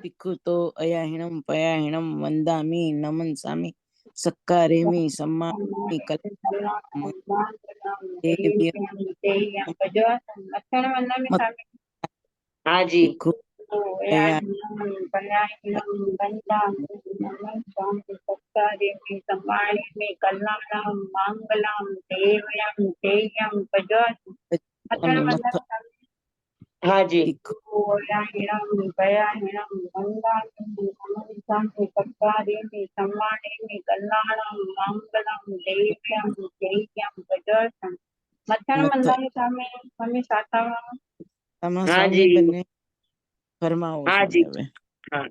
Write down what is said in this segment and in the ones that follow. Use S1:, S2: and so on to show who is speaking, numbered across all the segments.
S1: भिक्खुतो अयाहिणं पयाहिणं वन्दामि नमन्सामि सक्कारेमि सम्मानयामि कलयामि देव्यं
S2: हाँ जी।
S1: भिक्खु
S2: हाँ जी।
S1: भिक्खु
S2: हाँ
S1: स्वामी
S2: जी।
S1: बने फरमाओ
S2: हाँ
S1: स्वामी
S2: जी।
S1: હવે
S2: हाँ।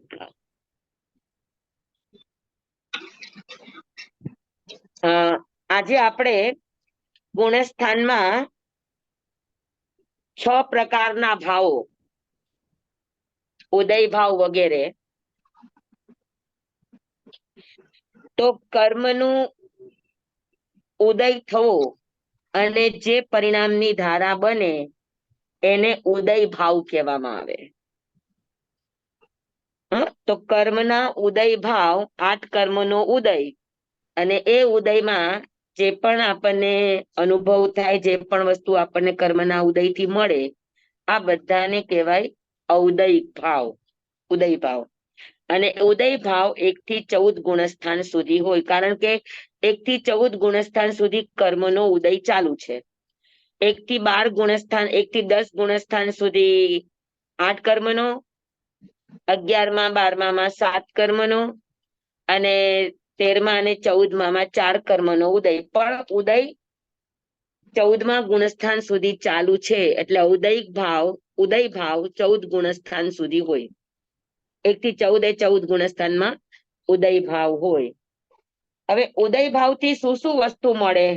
S2: આજે આપણે ગુણસ્થાનમાં 6 પ્રકારના ભાવો, ઉદય ભાવ વગેરે, તો કર્મનું ઉદય થવો અને જે પરિણામની ધારા બને એને ઉદય ભાવ કહેવામાં આવે. તો કર્મના ઉદય ભાવ 8 કર્મનો ઉદય, અને એ ઉદયમાં જે પણ આપણને અનુભવ થાય, જે પણ વસ્તુ આપણને કર્મના ઉદયથી મળે, આ બધાને કહેવાય ઔદયિક ભાવ, ઉદય ભાવ. અને ઉદય ભાવ 1 થી 14 ગુણસ્થાન સુધી હોય, કારણ કે 1 થી 14 ગુણસ્થાન સુધી કર્મનો ઉદય ચાલુ છે. 1 થી 12 ગુણસ્થાન, 1 થી 10 ગુણસ્થાન સુધી 8 કર્મનો, 11માં 12માં 7 કર્મનો, અને 13માં અને 14માં 4 કર્મનો ઉદય. પણ ઉદય 14માં ગુણસ્થાન સુધી ચાલુ છે, એટલે ઉદય ભાવ 14 ગુણસ્થાન સુધી હોય. 1 થી 14 એ 14 ગુણસ્થાનમાં ઉદય ભાવ હોય. હવે ઉદય ભાવ થી શું શું વસ્તુ મળે?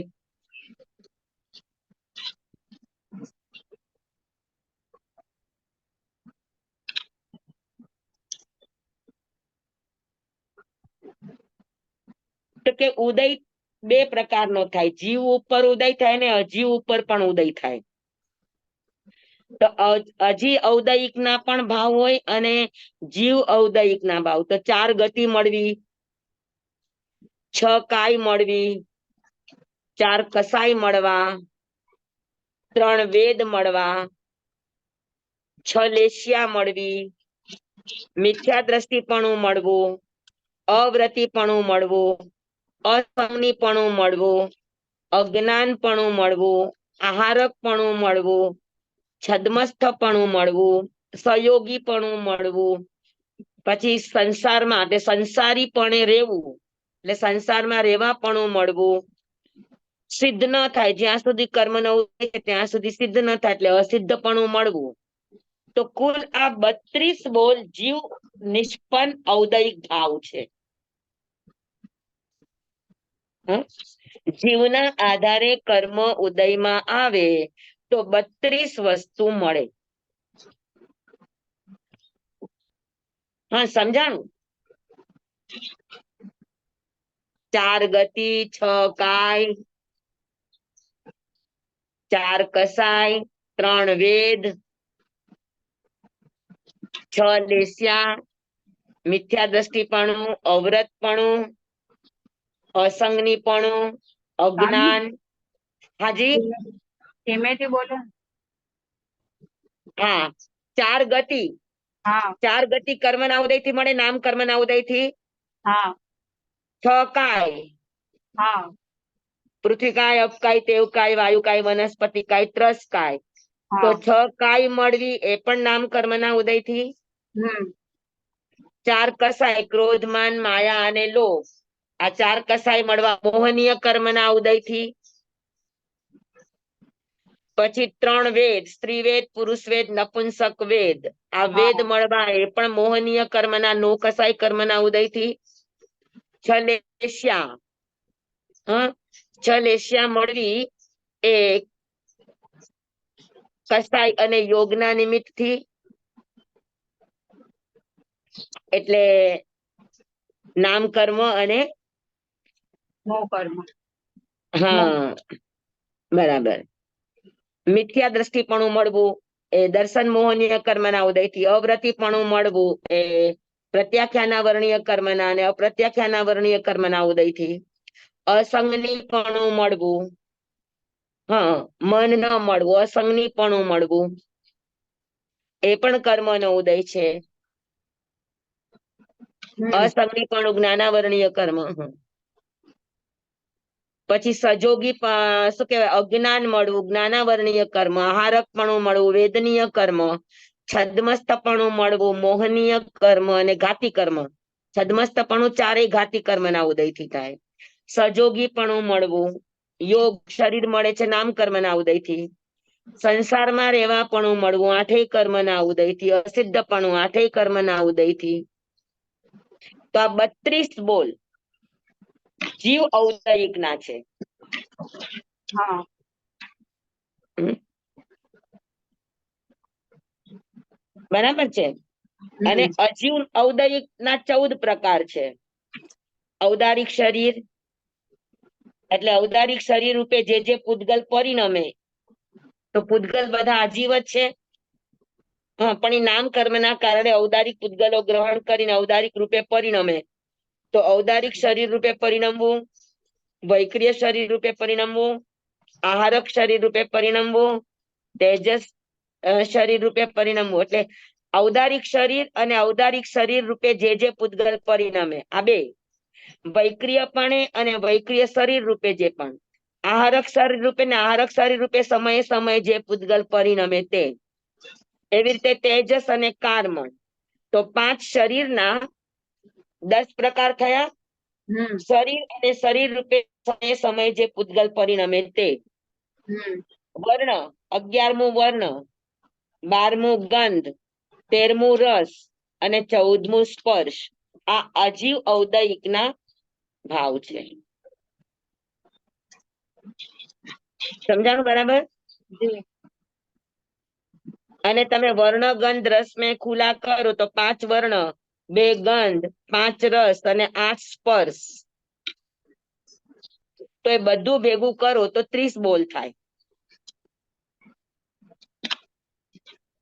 S2: તો કે ઉદય 2 પ્રકારનો થાય, જીવ ઉપર ઉદય થાય ને અજીવ ઉપર પણ ઉદય થાય. તો અજી ઔદયિક ના પણ ભાવ હોય અને જીવ ઔદયિક ના ભાવ. તો 4 ગતિ મળવી, 6 કાય મળવી, 4 કસાય મળવા, 3 વેદ મળવા, 6 લેશિયા મળવી, મિથ્યા દ્રષ્ટિપણું મળવું, અવ્રતિપણું મળવું, અસંગનીપણું મળવું, અજ્ઞાનપણું મળવું, આહારકપણું મળવું, છદ્મસ્થપણું મળવું, સહયોગીપણું મળવું, પછી સંસારમાં એટલે સંસારીપણે રહેવું, એટલે સંસારમાં રહેવાપણું મળવું, સિદ્ધ ન થાય જ્યાં સુધી કર્મ ન ઉદય ત્યાં સુધી સિદ્ધ ન થાય એટલે અસિદ્ધપણું મળવું. તો કુલ આ 32 બોલ જીવ નિષ્પન્ન ઔદયિક ભાવ છે. જીવના આધારે કર્મ ઉદયમાં આવે તો 32 વસ્તુ મળે. હા, સમજાણું? 4 ગતિ, 6 કાય, 4 કસાય, 3 વેદ, 6 લેસ્યા, મિથ્યા દ્રષ્ટિપણું, અવ્રતપણું, અસંગનીપણું, અજ્ઞાન. હાજી,
S3: ધીમેથી બોલો.
S2: હા, 4 ગતિ.
S3: હા,
S2: 4 ગતિ કર્મના ઉદયથી મળે, નામ કર્મના ઉદયથી.
S3: હા,
S2: 6 કાય.
S3: હા,
S2: પૃથ્વી કાય, અપકાય, તેવકાય, વાયુકાય, વનસ્પતિકાય, ત્રસકાય. તો 6 કાય મળવી એ પણ નામ કર્મના ઉદયથી. 4 કસાય, ક્રોધ, માન, માયા અને લોભ. આ 4 કસાય મળવા મોહનીય કર્મના ઉદયથી. પછી 3 વેદ, સ્ત્રી વેદ, પુરુષ વેદ, નપુંસક વેદ. આ વેદ મળવા એ પણ મોહનીય કર્મના નો કસાય કર્મના ઉદયથી. 6 લેસ્યા. 6 લેસ્યા મળવી એ કસાય અને યોગના નિમિત્તથી. એટલે નામ કર્મ અને
S3: નો કર્મ.
S2: હા, બરાબર. મિથ્યા દ્રષ્ટિપણું મળવું, એ દર્શન મોહનીય કર્મના ઉદયથી. અવ્રતીપણું મળવું એ પ્રત્યાખ્યાના વર્ણીય કર્મના અને અપ્રત્યાખ્યાના વર્ણીય કર્મના ઉદયથી. અસંગનીપણું મળવું, હા, મન ન મળવું, અસંગનીપણું મળવું એ પણ કર્મનો ઉદય છે. અસંગનીપણું જ્ઞાનાવરણીય કર્મ. પછી સજોગી શું કહેવાય, અજ્ઞાન મળવું જ્ઞાનાવરણીય કર્મ. આહારકપણું મળવું વેદનીય કર્મ. છદ્મસ્તપણું મળવું મોહનીય કર્મ અને ઘાતી કર્મ. છદ્મસ્તપણું ચારેય ઘાતી કર્મના ઉદયથી થાય. સજોગીપણું મળવું યોગ, શરીર મળે છે નામ કર્મના ઉદયથી. સંસારમાં રહેવાપણું મળવું આઠેય કર્મના ઉદયથી. અસિદ્ધપણું આઠેય કર્મના ઉદયથી. તો આ 32 બોલ જીવ ઔદયિક ના છે.
S3: હા
S2: બરાબર છે. અને અજીવ ઔદયિક ના 14 પ્રકાર છે. ઔદારિક શરીર એટલે ઔદારિક શરીર રૂપે જે પૂતગલ પરિણમે, તો પૂતગલ બધા આજીવ જ છે. હા, પણ એ નામ કર્મના કારણે ઔદારિક પૂતગલો ગ્રહણ કરીને ઔદારિક રૂપે પરિણમે. તો ઔદારિક શરીર રૂપે પરિણમવું, વૈક્રિય શરીર રૂપે પરિણમવું, આહારક શરીર રૂપે પરિણમવું, તેજસ શરીર રૂપે પરિણમવું. એટલે ઔદારિક શરીર અને ઔદારિક શરીર રૂપે જે પૂતગલ પરિણમે આ બે. વૈક્રિયપણે અને વૈક્રિય શરીર રૂપે જે પણ. આહારક શરીર રૂપે ને આહારક શરીર રૂપે સમયે સમયે જે પૂતગલ પરિણમે તે. એવી રીતે તેજસ અને કાર્મણ. તો 5 શરીરના 10 પ્રકાર થયા. શરીર અને શરીર રૂપે સમયે સમયે જે પૂતગલ પરિણમે તે. વર્ણ 11મું વર્ણ, 12મું ગંધ, 13મું રસ અને 14મું સ્પર્શ. આ અજીવ ઔદયિક ના ભાવ છે. સમજાણું બરાબર? અને તમે વર્ણ ગંધ રસ મેં ખુલા કરો તો 5 વર્ણ, 2 ગંધ, 5 રસ અને 8 સ્પર્શ. તો એ બધું ભેગું કરો તો 30 બોલ થાય.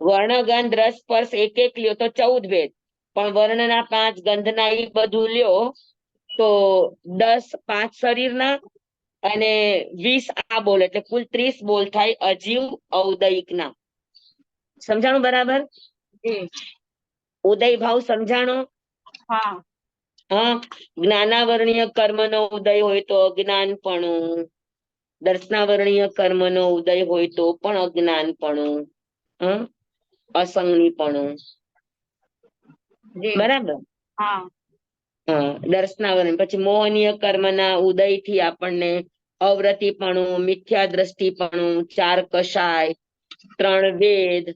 S2: વર્ણ ગંધ રસ સ્પર્શ એક એક લ્યો તો 14 ભેદ. પણ વર્ણના 5, ગંધના એ બધું લ્યો તો 10 5 શરીરના અને 20 આ બોલ, એટલે કુલ 30 બોલ થાય અજીવ ઔદયિક ના. સમજાણું બરાબર? ઉદય ભાવ સમજાણો?
S3: હા
S2: હા. જ્ઞાનાવરણીય કર્મનો ઉદય હોય તો અજ્ઞાનપણું, દર્શનાવરણીય કર્મનો ઉદય હોય તો પણ અજ્ઞાનપણું, અસંગનીપણું. બરાબર?
S3: હા
S2: દર્શનાવરણ. પછી મોહનીય કર્મના ઉદયથી આપણને અવ્રતીપણું, મિથ્યા દ્રષ્ટિપણું, 4 કષાય, 3 વેદ.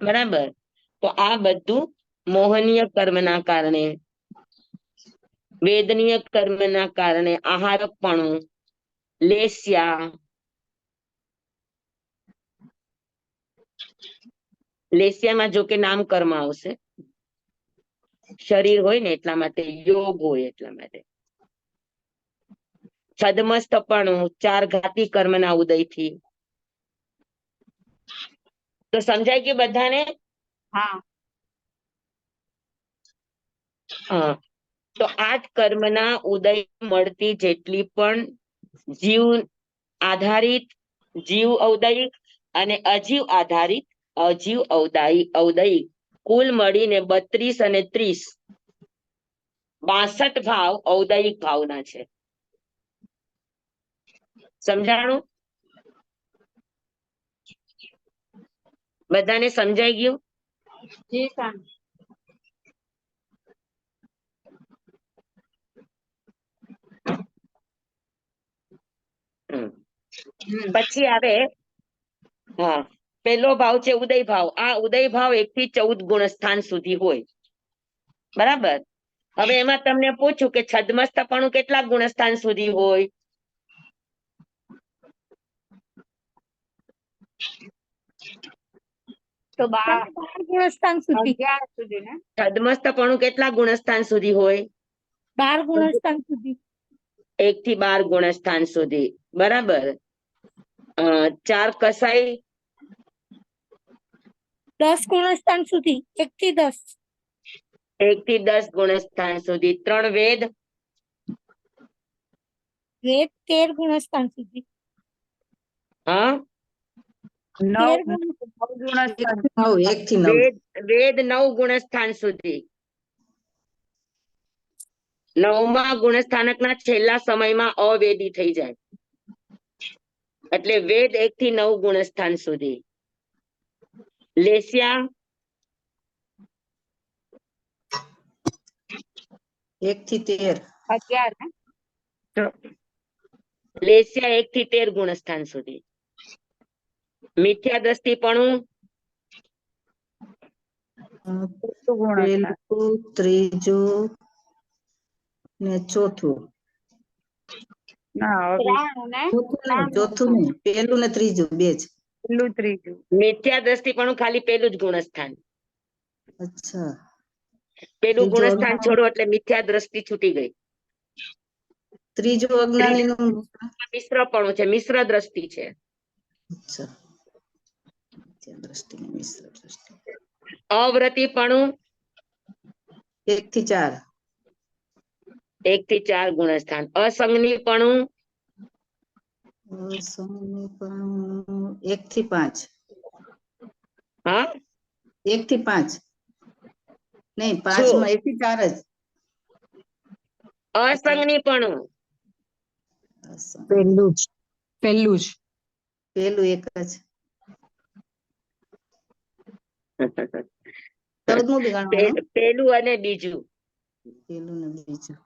S2: બરાબર? તો આ બધું મોહનીય કર્મના કારણે. વેદનીય કર્મના કારણે આહારકપણું, લેસ્યા. લેસ્યામાં જો કે નામ કર્મ આવશે, શરીર હોય ને એટલા માટે, યોગ હોય એટલા માટે. છદ્મસ્તપણું 4 ઘાતી કર્મના ઉદયથી. તો સમજાય કે બધાને?
S3: હા
S2: તો 8 કર્મના ઉદય મળતી જેટલી પણ જીવ આધારિત, જીવ ઔદયિક અને અજીવ આધારિત, અજીવ ઔદયિક કુલ મળીને 32 અને 30 62 ભાવ ઔદયિક ભાવના છે. સમજાણું? બધાને સમજાઈ ગયું?
S3: જી સર.
S2: પછી આવે પેલો ભાવ છે ઉદય ભાવ. આ ઉદય ભાવ 1 થી 14 ગુણ સ્થાન સુધી હોય. બરાબર? હવે એમાં તમને પૂછું કે છદ્મસ્તપણું કેટલા ગુણસ્થાન સુધી હોય?
S3: તો 12 ગુણસ્થાન સુધી. 11 સુધી ને?
S2: છદ્મસ્તપણું કેટલા ગુણસ્થાન સુધી હોય?
S3: 12 ગુણસ્થાન સુધી.
S2: 1 થી 12 ગુણસ્થાન સુધી. બરાબર? 4 કસાઈ
S3: 10 ગુણસ્થાન સુધી 1 થી 10.
S2: 1 થી 10 ગુણસ્થાન સુધી. 3 વેદ.
S3: વેદ 13 ગુણસ્થાન સુધી.
S2: હા
S3: 13
S4: 1 થી 9
S2: વેદ 9 ગુણસ્થાન સુધી. 9મા ગુણસ્થાનકના છેલ્લા સમયમાં અવેદી થઈ જાય એટલે વેદ 1 થી 9 ગુણસ્થાન સુધી. લેસ્યા
S4: 1 થી 13
S3: 11 ને
S2: લેસ્યા 1 થી 13 ગુણસ્થાન સુધી. મિથ્યા દ્રષ્ટિપણું
S4: પહેલું ત્રીજું ને ચોથું. ચોથું નહીં, પહેલું ને ત્રીજું બે જ.
S2: મિથ્યા દ્રષ્ટિપણું ખાલી પેલું જ ગુણસ્થાન.
S4: અચ્છા
S2: પેલું
S4: ત્રીજું
S2: ગુણસ્થાન છોડો એટલે મિથ્યા દ્રષ્ટિ છૂટી ગઈ.
S4: ત્રીજું અજ્ઞાની નું.
S2: મિશ્રપણું છે, મિશ્ર દ્રષ્ટિ છે.
S4: અચ્છા ત્યાં દ્રષ્ટિ ને મિશ્ર દ્રષ્ટિ.
S2: અવ્રતિપણું
S4: 1 થી 4
S2: 1 થી 4 ગુણસ્થાન. અસંગનીપણું
S4: 1 થી 5.
S2: હા
S4: 1 થી 5 નહીં, 5
S2: શું?
S4: માં 1 થી 4 જ.
S2: અસંગનીપણું
S4: પેલું એક જ. 14મું બી ગણવાનું.
S2: પેલું અને બીજું.
S4: પેલું ને બીજું.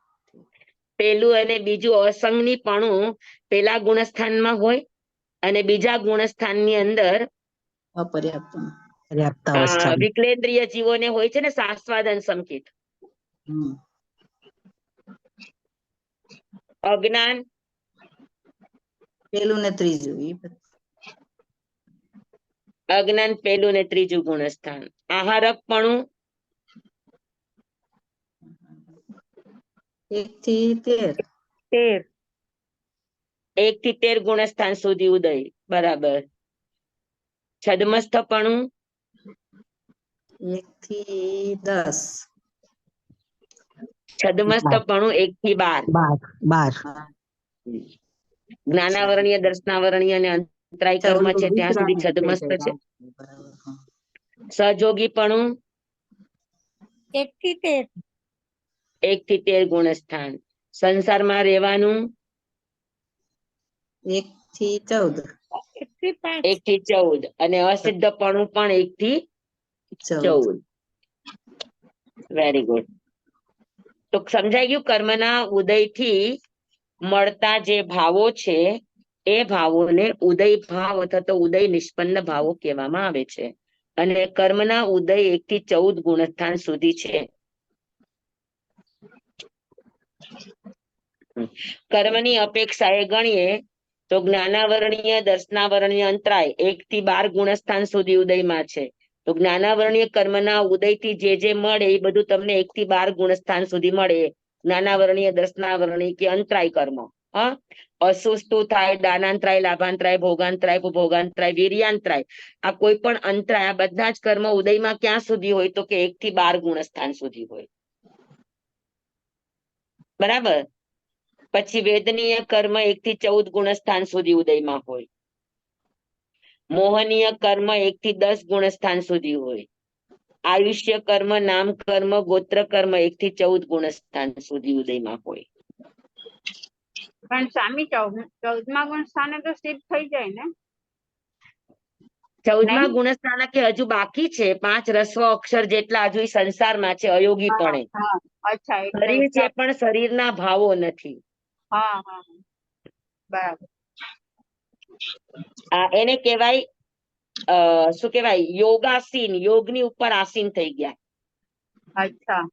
S2: પેલું અને બીજું અસંગનીપણું પેલા ગુણસ્થાનમાં હોય અને બીજા ગુણસ્થાનની અંદર
S4: અપર્યાપ્ત
S2: વિકલેન્દ્રિય જીવોને હોય છે ને શાસ્ત્રાદન સંકેત. અજ્ઞાન
S4: પેલું ને ત્રીજું.
S2: અજ્ઞાન પેલું ને ત્રીજું ગુણસ્થાન. આહારકપણું
S4: 1 થી 13
S2: 1 થી 13 ગુણસ્થાન સુધી ઉદય. બરાબર. છદ્મસ્થપણું
S4: 1 થી 10
S2: છદ્મસ્થપણું 1 થી 12. જ્ઞાનાવરણીય દર્શનાવરણીય અને અંતરાય કર્મ છે ત્યાં સુધી છદ્મસ્ત છે. સહયોગીપણું
S3: 1 થી 13.
S2: 1 થી 13 ગુણસ્થાન. સંસારમાં રહેવાનું
S4: 1 થી 14
S3: 1 થી 5.
S2: 1 થી 14 અને અસિદ્ધપણું પણ 1 થી 14. Very good. તો સમજાઈ ગયું. કર્મના ઉદયથી મળતા જે ભાવો છે એ ભાવોને ઉદય ભાવ અથવા તો ઉદય નિષ્પન્ન ભાવો કહેવામાં આવે છે. અને કર્મના ઉદય 1 થી 14 ગુણસ્થાન સુધી છે. કર્મની અપેક્ષાએ ગણીએ તો જ્ઞાનાવરણીય દર્શનાવરણીય અંતરાય 1 થી 12 ગુણસ્થાન સુધી ઉદયમાં છે. તો જ્ઞાનાવરણીય કર્મના ઉદયથી જે મળે એ બધું તમને 1 થી 12 ગુણસ્થાન સુધી મળે. જ્ઞાનાવરણીય દર્શનાવરણીય કે અંતરાય કર્મ. હા અસુસ્તુ થાય, દાનાંતરાય, લાભાંતરાય, ભોગાંતરાય, ઉપભોગાંતરાય, વીર્યાંતરાય, આ કોઈ પણ અંતરાય, આ બધા જ કર્મ ઉદયમાં ક્યાં સુધી હોય તો કે 1 થી 12 ગુણસ્થાન સુધી હોય. બરાબર. પછી વેદનીય કર્મ 1 થી 14 ગુણસ્થાન સુધી ઉદયમાં હોય. મોહનીય કર્મ 1 થી 10 ગુણસ્થાન સુધી હોય. આયુષ્ય કર્મ, નામ કર્મ, ગોત્ર કર્મ 1 થી 14 ગુણસ્થાન સુધી ઉદયમાં હોય.
S3: પણ સ્વામી 14મા ગુણસ્થાને તો સિદ્ધ થઈ જાય ને?
S2: 14મા ગુણસ્થાન કે હજુ બાકી છે. 5 રસ્વ અક્ષર જેટલા હજુ સંસારમાં છે અયોગીપણે.
S3: અચ્છા
S2: શરીર છે પણ શરીરના ભાવો નથી.
S3: બરાબર.
S2: એને કહેવાય શું કહેવાય યોગાસીન. યોગની ઉપર આસીન થઈ ગયા.
S3: અચ્છા.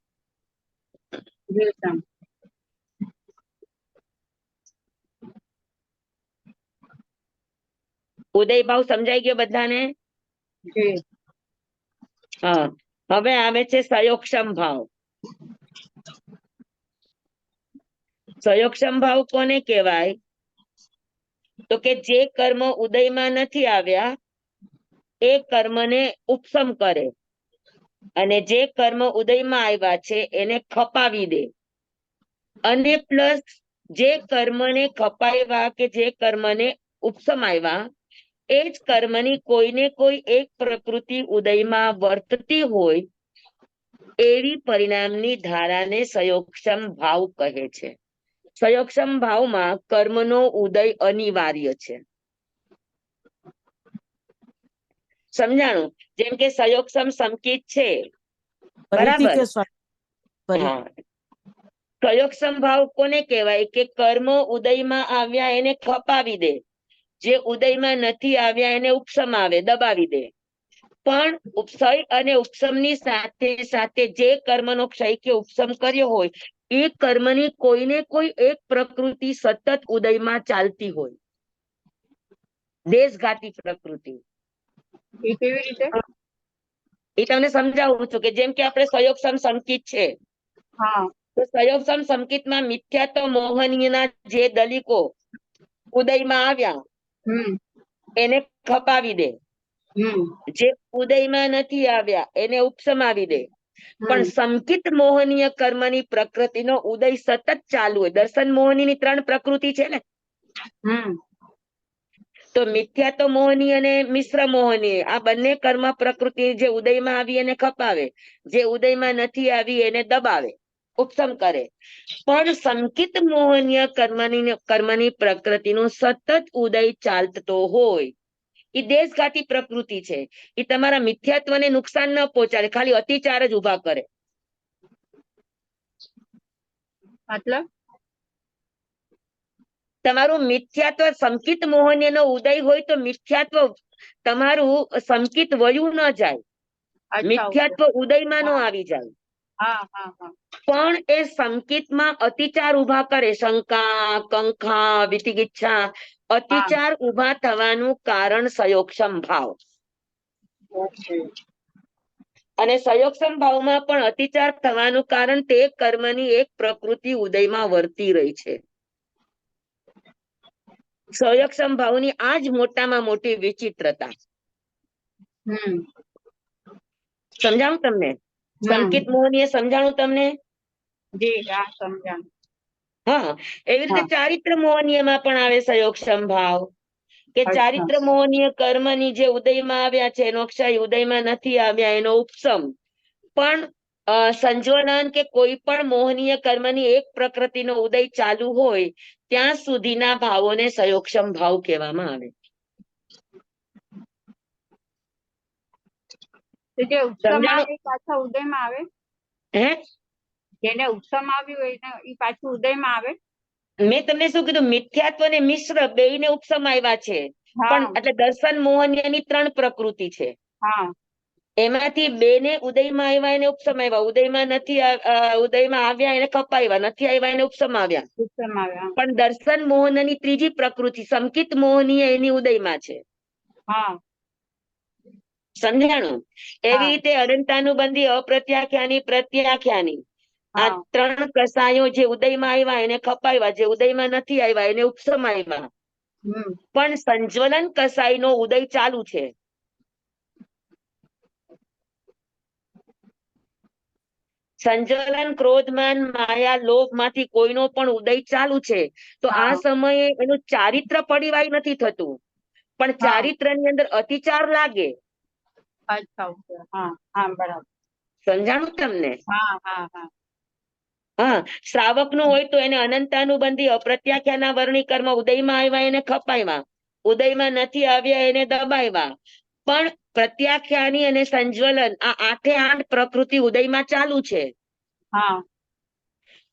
S2: ઉદય ભાવ સમજાઈ ગયો બધાને? હા. હવે આવે છે સયોક્ષમ ભાવ. સયોક્ષમ ભાવ કોને કહેવાય? તો કે જે કર્મ ઉદયમાં નથી આવ્યા એ કર્મને ઉપસમ કરે અને જે કર્મ ઉદયમાં આવ્યા છે એને ખપાવી દે, અને પ્લસ જે કર્મને ખપાવ્યા કે જે કર્મને ઉપસમ આવ્યા એ જ કર્મની કોઈને કોઈ એક પ્રકૃતિ ઉદયમાં વર્તતી હોય એવી પરિણામની ધારાને સંયોગક્ષમ ભાવ કહે છે. સંયોગક્ષમ ભાવમાં કર્મનો ઉદય અનિવાર્ય છે. સમજાણું? જેમ કે સંયોગક્ષમ સંકિત છે,
S1: ફરીથી
S2: બરાબર?
S1: કે ફરી
S2: હા, સંયોગક્ષમ ભાવ કોને કહેવાય? કે કર્મ ઉદયમાં આવ્યા એને ખપાવી દે, જે ઉદયમાં નથી આવ્યા એને ઉપસમાવે, દબાવી દે. પણ ક્ષય અને ઉપસમની સાથે સાથે જે કર્મનો ક્ષય કે ઉપસમ કર્યો હોય એ કર્મની કોઈને કોઈ એક પ્રકૃતિ સતત ઉદયમાં ચાલતી હોય, દેશઘાતી પ્રકૃતિ.
S3: એ કેવી રીતે?
S2: એ તમને સમજાવું છું કે જેમ કે આપણે સંયોગક્ષમ સંકિત છે,
S3: હા.
S2: તો સંયોગક્ષમ સંકિતમાં મિથ્યાત્વ મોહનીયના જે દલિકો ઉદયમાં આવ્યા એને ખપાવી દે, જે ઉદયમાં નથી આવ્યા એને ઉપસમાવી દે. પણ સંકિત મોહનીય કર્મની પ્રકૃતિનો ઉદય સતત ચાલુ હોય. દર્શન મોહનીની 3 પ્રકૃતિ છે ને, તો મિથ્યાત્વ મોહની અને મિશ્ર મોહની આ બંને કર્મ પ્રકૃતિ જે ઉદયમાં આવી એને ખપાવે, જે ઉદયમાં નથી આવી એને દબાવે, ઉપસમ કરે. પણ સંકિત મોહનીય કર્મની પ્રકૃતિનો સતત ઉદય ચાલતો હોય એ દેશઘાતી પ્રકૃતિ છે. એ તમારા મિથ્યાત્વને નુકસાન ન પહોંચાડે, ખાલી અતિચાર જ ઉભા કરે.
S3: મતલબ
S2: તમારું મિથ્યાત્વ સંકિત મોહનીયનો ઉદય હોય તો મિથ્યાત્વ તમારું સંકિત વયું ન જાય,
S3: અચ્છા,
S2: મિથ્યાત્વ ઉદયમાં ન આવી જાય.
S3: હા હા હા.
S2: પણ એ સંકિતમાં અતિચાર ઉભા કરે, શંકા, કંખા, વિતિગિચ્છા, અતિચાર ઉભા થવાનું કારણ સંયોગક્ષમ ભાવ.
S3: ઓકે.
S2: અને સંયોગક્ષમ ભાવમાં પણ અતિચાર થવાનું કારણ તે કર્મની એક પ્રકૃતિ ઉદયમાં વર્તી રહી છે. સંયોગક્ષમ ભાવની આ જ મોટામાં મોટી વિચિત્રતા. સમજાવું તમને? સંકિત મોહનીય સમજાણું તમને?
S3: જી, હા, સમજાણ.
S2: હા, એવી રીતે ચારિત્ર મોહનીયમાં પણ આવે સંયોગક્ષમ ભાવ, કે
S3: અચ્છા.
S2: ચારિત્ર મોહનીય કર્મની જે ઉદયમાં આવ્યા છે એનો ક્ષય, ઉદયમાં નથી આવ્યા એનો ઉપસમ. પણ સંજ્વલન કે કોઈ પણ મોહનીય કર્મની એક પ્રકૃતિનો ઉદય ચાલુ હોય ત્યાં સુધીના ભાવોને સંયોગક્ષમ ભાવ કહેવામાં આવે.
S3: તો જે ઉપસમ આવે એ પાછા ઉદયમાં આવે?
S2: હે?
S3: જેને ઉપસમ આવ્યું હોય એને એ પાછું ઉદયમાં આવે?
S2: મેં તમને શું કીધું? મિથ્યાત્વ ને મિશ્ર બેયને ઉપસમ આવ્યા છે. પણ એટલે દર્શન મોહનીયની 3 પ્રકૃતિ છે.
S3: હા.
S2: એમાંથી 2 ને ઉદયમાં આવ્યા એને ઉપસમ આવ્યા, ઉદયમાં નથી ઉદયમાં આવ્યા એને કપાવ્યા, નથી આવ્યા એને ઉપસમ આવ્યા.
S3: ઉપસમ આવ્યા.
S2: પણ દર્શન મોહનની 3જી પ્રકૃતિ સંકિત મોહનીય એની ઉદયમાં છે.
S3: હા.
S2: સમજાણું? એવી રીતે અનંતાનુબંધી, અપ્રત્યાખ્યાની, પ્રત્યાખ્યાની આ 3 કસાયો જે ઉદયમાં આવ્યા એને ખપાવ્યા, જે ઉદયમાં નથી આવ્યા એને ઉપસમ આવ્યા. પણ સંજ્વલન કસાઈનો ઉદય ચાલુ છે. સંજ્વલન, ક્રોધમાન, માયા, લોભમાંથી કોઈનો પણ ઉદય ચાલુ છે તો આ સમયે એનું ચારિત્ર પડીવાય નથી થતું, પણ ચારિત્રની અંદર અતિચાર લાગે.
S3: અચ્છા, હા હા, બરાબર.
S2: સમજાણું તમને?
S3: હા હા હા.
S2: હા, શ્રાવક નું હોય તો એને અનંતાનુબંધી અપ્રત્યાખ્યાના વર્ણી કર્મ ઉદયમાં આવ્યા એને ખપાવ્યા, ઉદયમાં નથી આવ્યા એને દબાવ્યા. પણ પ્રત્યાખ્યાની અને સંજ્વલન આ 8 પ્રકૃતિ ઉદયમાં ચાલુ છે.
S3: હા.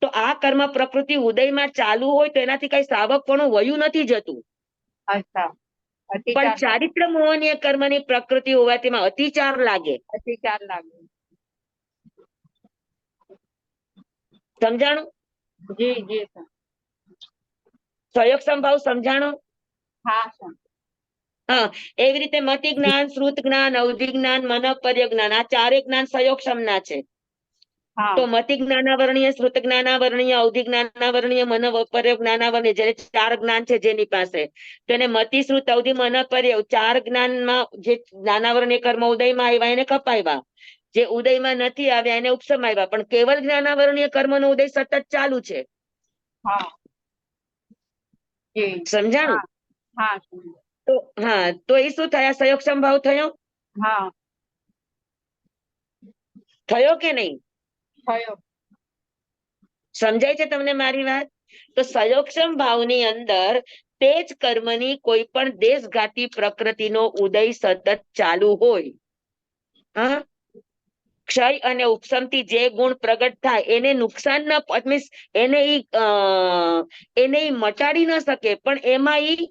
S2: તો આ કર્મ પ્રકૃતિ ઉદયમાં ચાલુ હોય તો એનાથી કઈ શ્રાવક પણ વયું નથી જતું.
S3: અચ્છા.
S2: પણ ચારિત્ર મોહનીય કર્મની પ્રકૃતિ હોવાથી એમાં અતિચાર લાગે.
S3: અતિચાર લાગે.
S2: સમજાણું?
S3: જી જી.
S2: સંયોગક્ષમ ભાવ સમજાણો?
S3: હા સર.
S2: હા, એવી રીતે મતિ જ્ઞાન, શ્રુત જ્ઞાન, અવધિ જ્ઞાન, મનઃપર્ય જ્ઞાન આ 4 જ્ઞાન સંયોગક્ષમના છે.
S3: હા
S2: તો મતિ જ્ઞાનાવરણીય, શ્રુત જ્ઞાનાવરણીય, અવધિ જ્ઞાનાવરણીય, મન અપર્ય જ્ઞાનાવરણીય, જેને 4 જ્ઞાન છે જેની પાસે, તો એને મતિ, શ્રુત, અવધિ, મન અપર્ય 4 જ્ઞાનમાં જે જ્ઞાનાવરણીય કર્મ ઉદયમાં આવ્યા એને કપાવ્યા, જે ઉદયમાં નથી આવ્યા એને ઉપસમ આવ્યા, પણ કેવળ જ્ઞાનાવરણીય કર્મનો ઉદય સતત ચાલુ છે.
S3: હા જી
S2: સમજાણું?
S3: હા
S2: તો હા, તો એ શું થયા? સંયોગ સંભાવ થયો?
S3: હા
S2: થયો કે નહીં?
S3: થયો.
S2: સમજાય છે તમને મારી વાત? તો સંયોગક્ષમ ભાવની અંદર તે જ કર્મની કોઈ પણ દેશઘાતી પ્રકૃતિનો ઉદય સતત ચાલુ હોય, હા, ક્ષય અને ઉપસમથી જે ગુણ પ્રગટ થાય એને નુકસાન ન મીન્સ એને ઈ મટાડી ન શકે, પણ એમાં ઈ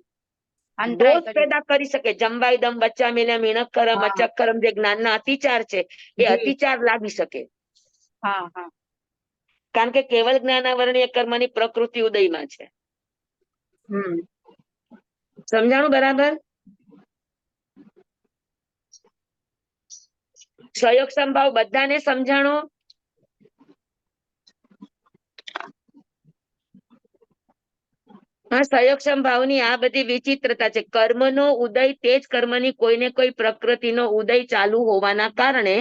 S3: અંતરાય
S2: દોષ
S3: કરી.
S2: પેદા કરી શકે. જંબાઈ દમ બચ્ચા મિલે મીણકરમ
S3: હા.
S2: અચક્કરમ, જે જ્ઞાનના અતિચાર છે એ
S3: જી.
S2: અતિચાર લાગી શકે,
S3: હા હા
S2: કારણ કે કેવલ જ્ઞાનાવરણીય કર્મની પ્રકૃતિ ઉદયમાં છે.
S3: હમ
S2: સમજાણું બરાબર? સંયોગ સંભાવ બધાને સમજાણો? હા, સંયોગ સંભાવની આ બધી વિચિત્રતા છે. કર્મનો ઉદય તે જ કર્મની કોઈને કોઈ પ્રકૃતિનો ઉદય ચાલુ હોવાના કારણે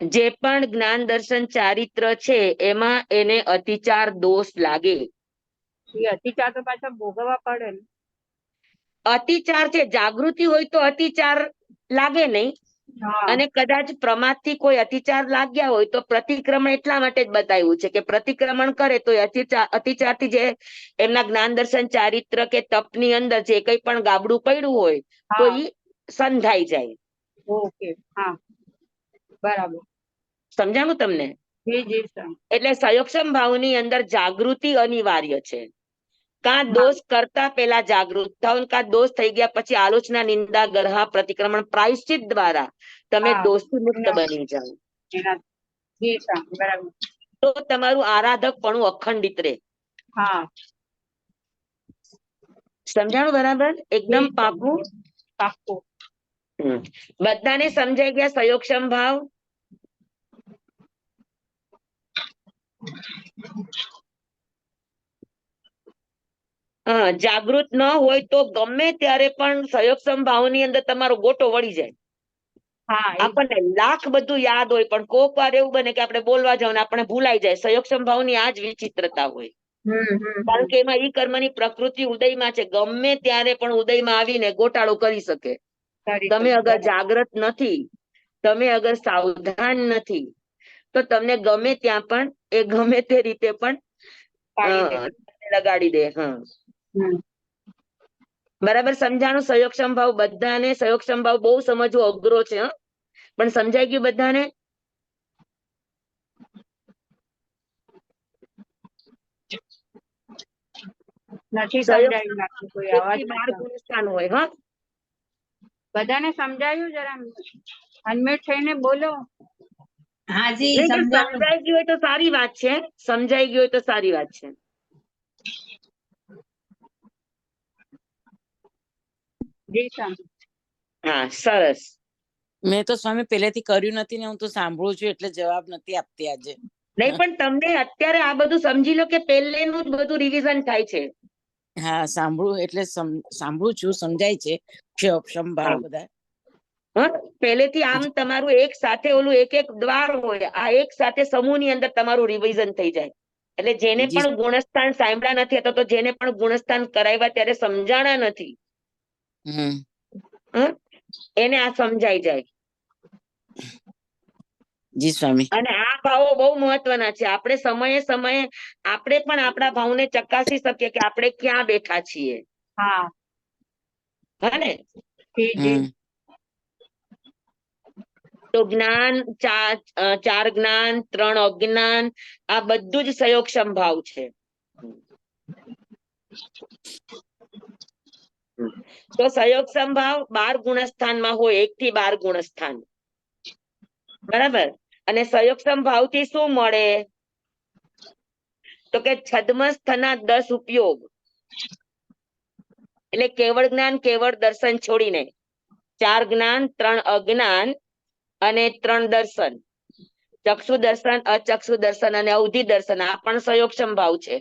S2: જે પણ જ્ઞાન દર્શન ચારિત્ર છે એમાં એને અતિચાર દોષ લાગે.
S3: એ અતિચાર તો પાછા ભોગવવા પડે ને.
S2: અતિચાર છે, જાગૃતિ હોય તો અતિચાર લાગે નહીં,
S3: હા
S2: અને કદાચ પ્રમાદથી કોઈ અતિચાર લાગ્યા હોય તો પ્રતિક્રમણ એટલા માટે જ બતાવ્યું છે કે પ્રતિક્રમણ કરે તો અતિચારથી જે એમના જ્ઞાન દર્શન ચારિત્ર કે તપની અંદર જે કંઈ પણ ગાબડું પડ્યું હોય તો
S3: હા
S2: ઈ સંધાઈ જાય.
S3: ઓકે હા બરાબર.
S2: સમજાણું તમને?
S3: જી જી સર.
S2: એટલે સંયોગક્ષમ ભાવની અંદર જાગૃતિ અનિવાર્ય છે. કાં
S3: હા.
S2: દોષ કરતા પહેલા જાગૃત થાવ, કાં દોષ થઈ ગયા પછી આલોચના, નિંદા, ગરહા, પ્રતિક્રમણ, પ્રાયશ્ચિત દ્વારા તમે
S3: હા.
S2: દોષથી મુક્ત બની જાઓ,
S3: એના જી સર બરાબર.
S2: તો તમારું આરાધકપણું અખંડિત રહે.
S3: હા
S2: સમજાણું બરાબર? એકદમ
S3: જી સર.
S2: પાકું.
S3: પાક્કું.
S2: બધાને સમજાઈ ગયા સંયોગક્ષમ ભાવ? હા, જાગૃત ન હોય તો ગમે ત્યારે પણ સંયોગક્ષમ ભાવની અંદર તમારો ગોટો વળી જાય.
S3: હા
S2: આપણને લાખ બધું યાદ હોય પણ કોક વાર એવું બને કે આપણે બોલવા જાવ ને આપણે ભૂલાઈ જાય. સંયોગક્ષમ ભાવની આ જ વિચિત્રતા હોય, કારણ કે એમાં ઈ કર્મની પ્રકૃતિ ઉદયમાં છે. ગમે ત્યારે પણ ઉદયમાં આવીને ગોટાળો કરી શકે. તમે અગર જાગ્રત નથી, તમે અગર સાવધાન નથી, તો તમને ગમે ત્યાં પણ એ ગમે તે રીતે પણ લગાડી દે. હા બરાબર સમજાણું? સંયોગક્ષમ ભાવ બધાને, સંયોગક્ષમ ભાવ બહુ સમજવો અઘરો છે, હા, પણ સમજાઈ ગયું બધાને?
S3: નથી
S2: સંયોગ
S3: સમજાયું કોઈ અવાજ
S2: એકથી 12
S3: નથી.
S2: ગુણસ્થાન હોય. હા,
S3: બધાને સમજાયું? જરા અનમ્યુટ થઈને બોલો.
S4: હાજી
S2: નહીં, જો
S4: સમજાણું.
S2: સમજાઈ ગયું હોય તો સારી વાત છે, સમજાઈ ગયું હોય તો સારી વાત છે.
S3: જી સર.
S2: હા, સરસ.
S1: મેં તો સ્વામી પહેલેથી કર્યું નથી ને હું તો સાંભળું છું એટલે જવાબ નથી આપતી આજે.
S2: નહીં, પણ તમને અત્યારે આ બધું સમજી લો કે પહેલેનું જ બધું રિવિઝન થાય છે.
S1: હા, સાંભળું એટલે સાંભળું છું, સમજાય છે. સંભાવ
S2: હા.
S1: બધા
S2: હા, પહેલેથી આમ તમારું એક સાથે ઓલું એક એક દ્વાર હોય, આ એક સાથે સમૂહની અંદર તમારું રિવિઝન થઈ જાય. એટલે જેને
S1: જી.
S2: પણ ગુણસ્થાન સાંભળ્યા નથી અથવા તો જેને પણ ગુણસ્થાન કરાવ્યા ત્યારે સમજાણા નથી, હા, એને આ સમજાઈ જાય.
S1: જી સ્વામી.
S2: અને આ ભાવો બહુ મહત્વના છે. આપણે સમયે સમયે આપણે પણ આપણા ભાવને ચકાસી શકીએ કે આપણે ક્યાં બેઠા છીએ.
S3: હા
S2: હા ને?
S3: જી જી.
S2: તો જ્ઞાન, ચાર જ્ઞાન, 3 અજ્ઞાન, આ બધું જ સંયોગક્ષમ ભાવ છે. તો સંયોગક્ષમ ભાવ 12 ગુણસ્થાનમાં હોય, 1 થી 12 ગુણસ્થાન, બરાબર? અને સંયોગક્ષમ ભાવથી શું મળે? તો કે છદ્મસ્થના 10 ઉપયોગ, એટલે કેવળ જ્ઞાન, કેવળ દર્શન છોડીને 4 જ્ઞાન, 3 અજ્ઞાન અને 3 દર્શન. ચક્ષુ દર્શન, અચક્ષુ દર્શન અને અવધિ દર્શન આ પણ સંયોગક્ષમ ભાવ છે.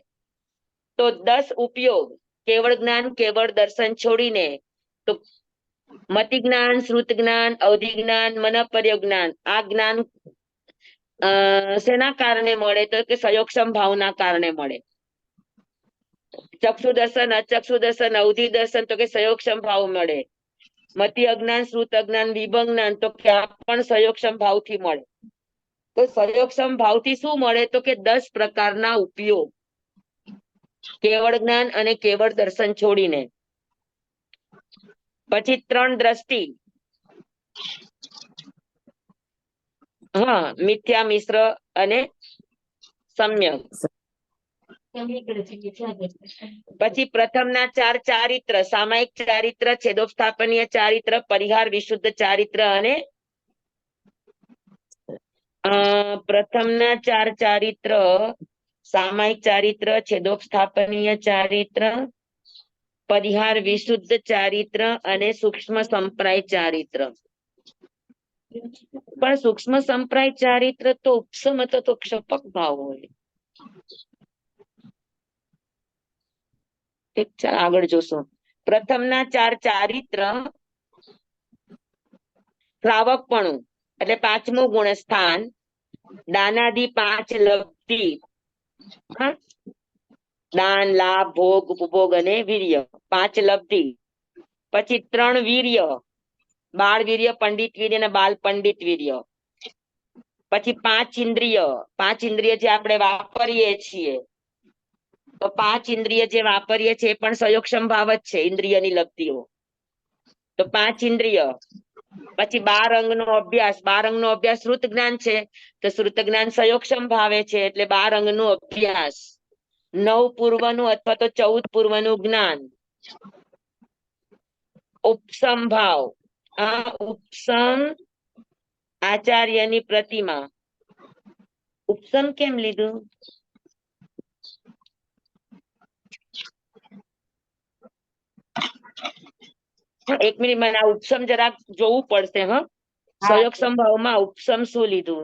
S2: તો 10 ઉપયોગ કેવળ જ્ઞાન, કેવળ દર્શન છોડીને તો મતિ જ્ઞાન, શ્રુત જ્ઞાન, અવધિ જ્ઞાન, મનપર્ય જ્ઞાન આ જ્ઞાન શેના કારણે મળે તો કે સંયોગક્ષમ ભાવના કારણે મળે. ચક્ષુ દર્શન, અચક્ષુ દર્શન, અવધિ દર્શન તો કે સંયોગક્ષમ ભાવ મળે. મતિ અજ્ઞાન, શ્રુત અજ્ઞાન, વિભંગ જ્ઞાન તો કે આ પણ સંયોગક્ષમ ભાવથી મળે. તો સંયોગક્ષમ ભાવથી શું મળે તો કે 10 પ્રકારના ઉપયોગ કેવળ જ્ઞાન અને કેવળ દર્શન છોડીને. પછી 3 દ્રષ્ટિ, હા, મિથ્યા, મિશ્ર અને સમ્યક. પછી પ્રથમના 4 ચારિત્ર, સામાયિક ચારિત્ર, છેદોપસ્થાપનીય ચારિત્ર, પરિહાર, વિશુદ્ધ ચારિત્ર અને પ્રથમના 4 ચારિત્ર, સામાયિક ચારિત્ર, છેદોપસ્થાપનીય ચારિત્ર, પરિહાર, વિશુદ્ધ ચારિત્ર અને સૂક્ષ્મ સંપ્રાય ચારિત્ર. પણ સૂક્ષ્મ સંપ્રાય ચારિત્ર તો ઉપસમ હતો તો ક્ષપક ભાવ હોય. ઠીક છે, આગળ જોશું. પ્રથમના 4 ચારિત્ર શ્રાવકપણું એટલે 5મું ગુણ સ્થાન, દાનાદિ 5 લબ્ધિ, દાન, લાભ, ભોગ, ઉપભોગ અને વીર્ય 5 લબ્ધિ. પછી 3 વીર્ય, બાળ વીર્ય, પંડિત વીર્ય અને બાલ પંડિત વીર્ય. પછી 5 ઇન્દ્રિય, 5 ઇન્દ્રિય જે આપણે વાપરીએ છીએ તો 5 ઇન્દ્રિય જે વાપરીએ છીએ એ પણ સંયોગક્ષમ ભાવ જ છે, ઇન્દ્રિયની લબ્ધિઓ. તો 5 ઇન્દ્રિય. પછી 12 અંગનો અભ્યાસ, 12 અંગનો અભ્યાસ શ્રુત જ્ઞાન છે તો શ્રુત જ્ઞાન સંયોગક્ષમ ભાવે છે એટલે 12 અંગનો અભ્યાસ. 9 પૂર્વનું અથવા તો 14 પૂર્વનું જ્ઞાન. ઉપસમ ભાવ, આ ઉપસમ આચાર્યની પ્રતિમા. ઉપસમ કેમ લીધું? એક મિનિટ, મને આ ઉપસમ જરાક જોવું પડશે. સંયોગક્ષમ ભાવમાં ઉપસમ શું લીધું?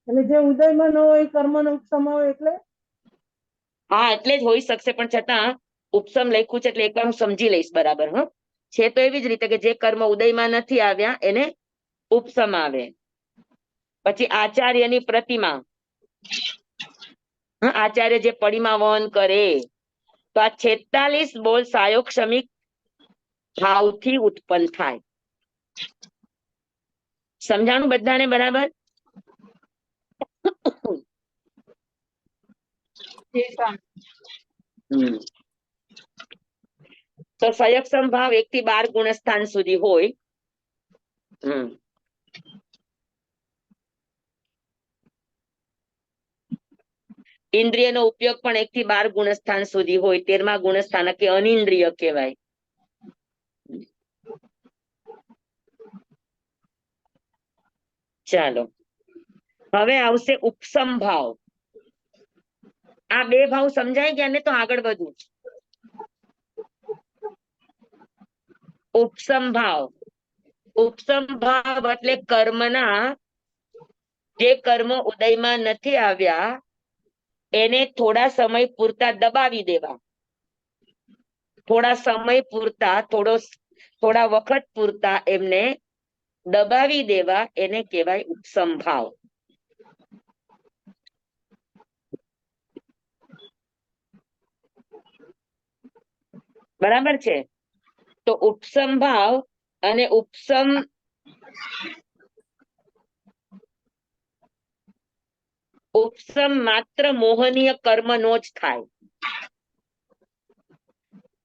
S5: એટલે જે ઉદયમાં ન હોય કર્મનો ઉપસમ હોય એટલે
S2: હા, એટલે જ હોઈ શકશે પણ છતાં ઉપસમ લખ્યું છે એટલે એકવાર હું સમજી લઈશ બરાબર. છે તો એવી જ રીતે કે જે કર્મ ઉદયમાં નથી આવ્યા એને ઉપસમ આવે. પછી આચાર્યની પ્રતિમા, આચાર્ય જે પડીમાં વહન કરે તો આ 46 બોલ સાયોક્ષમિક ભાવથી ઉત્પન્ન થાય. સમજાણું બધાને બરાબર? તો સંયોગક્ષમ ભાવ 1 થી 12 ગુણસ્થાન સુધી હોય. ઇન્દ્રિયનો ઉપયોગ પણ 1 થી 12 ગુણસ્થાન સુધી હોય. 13મા ગુણસ્થાન કે અનિન્દ્રિય કહેવાય. ચાલો, હવે આવશે ઉપસમ ભાવ. આ 2 ભાવ સમજાઈ ગયા ને? તો આગળ વધું. ઉપસમ ભાવ, ઉપસમ ભાવ એટલે કર્મના જે કર્મ ઉદયમાં નથી આવ્યા એને થોડા સમય પૂરતા દબાવી દેવા. થોડા સમય પૂરતા, થોડા વખત પૂરતા એમને દબાવી દેવા એને કહેવાય ઉપસમ ભાવ. બરાબર છે? તો ઉપસમ ભાવ અને ઉપસમ માત્ર મોહનીય કર્મનો જ થાય.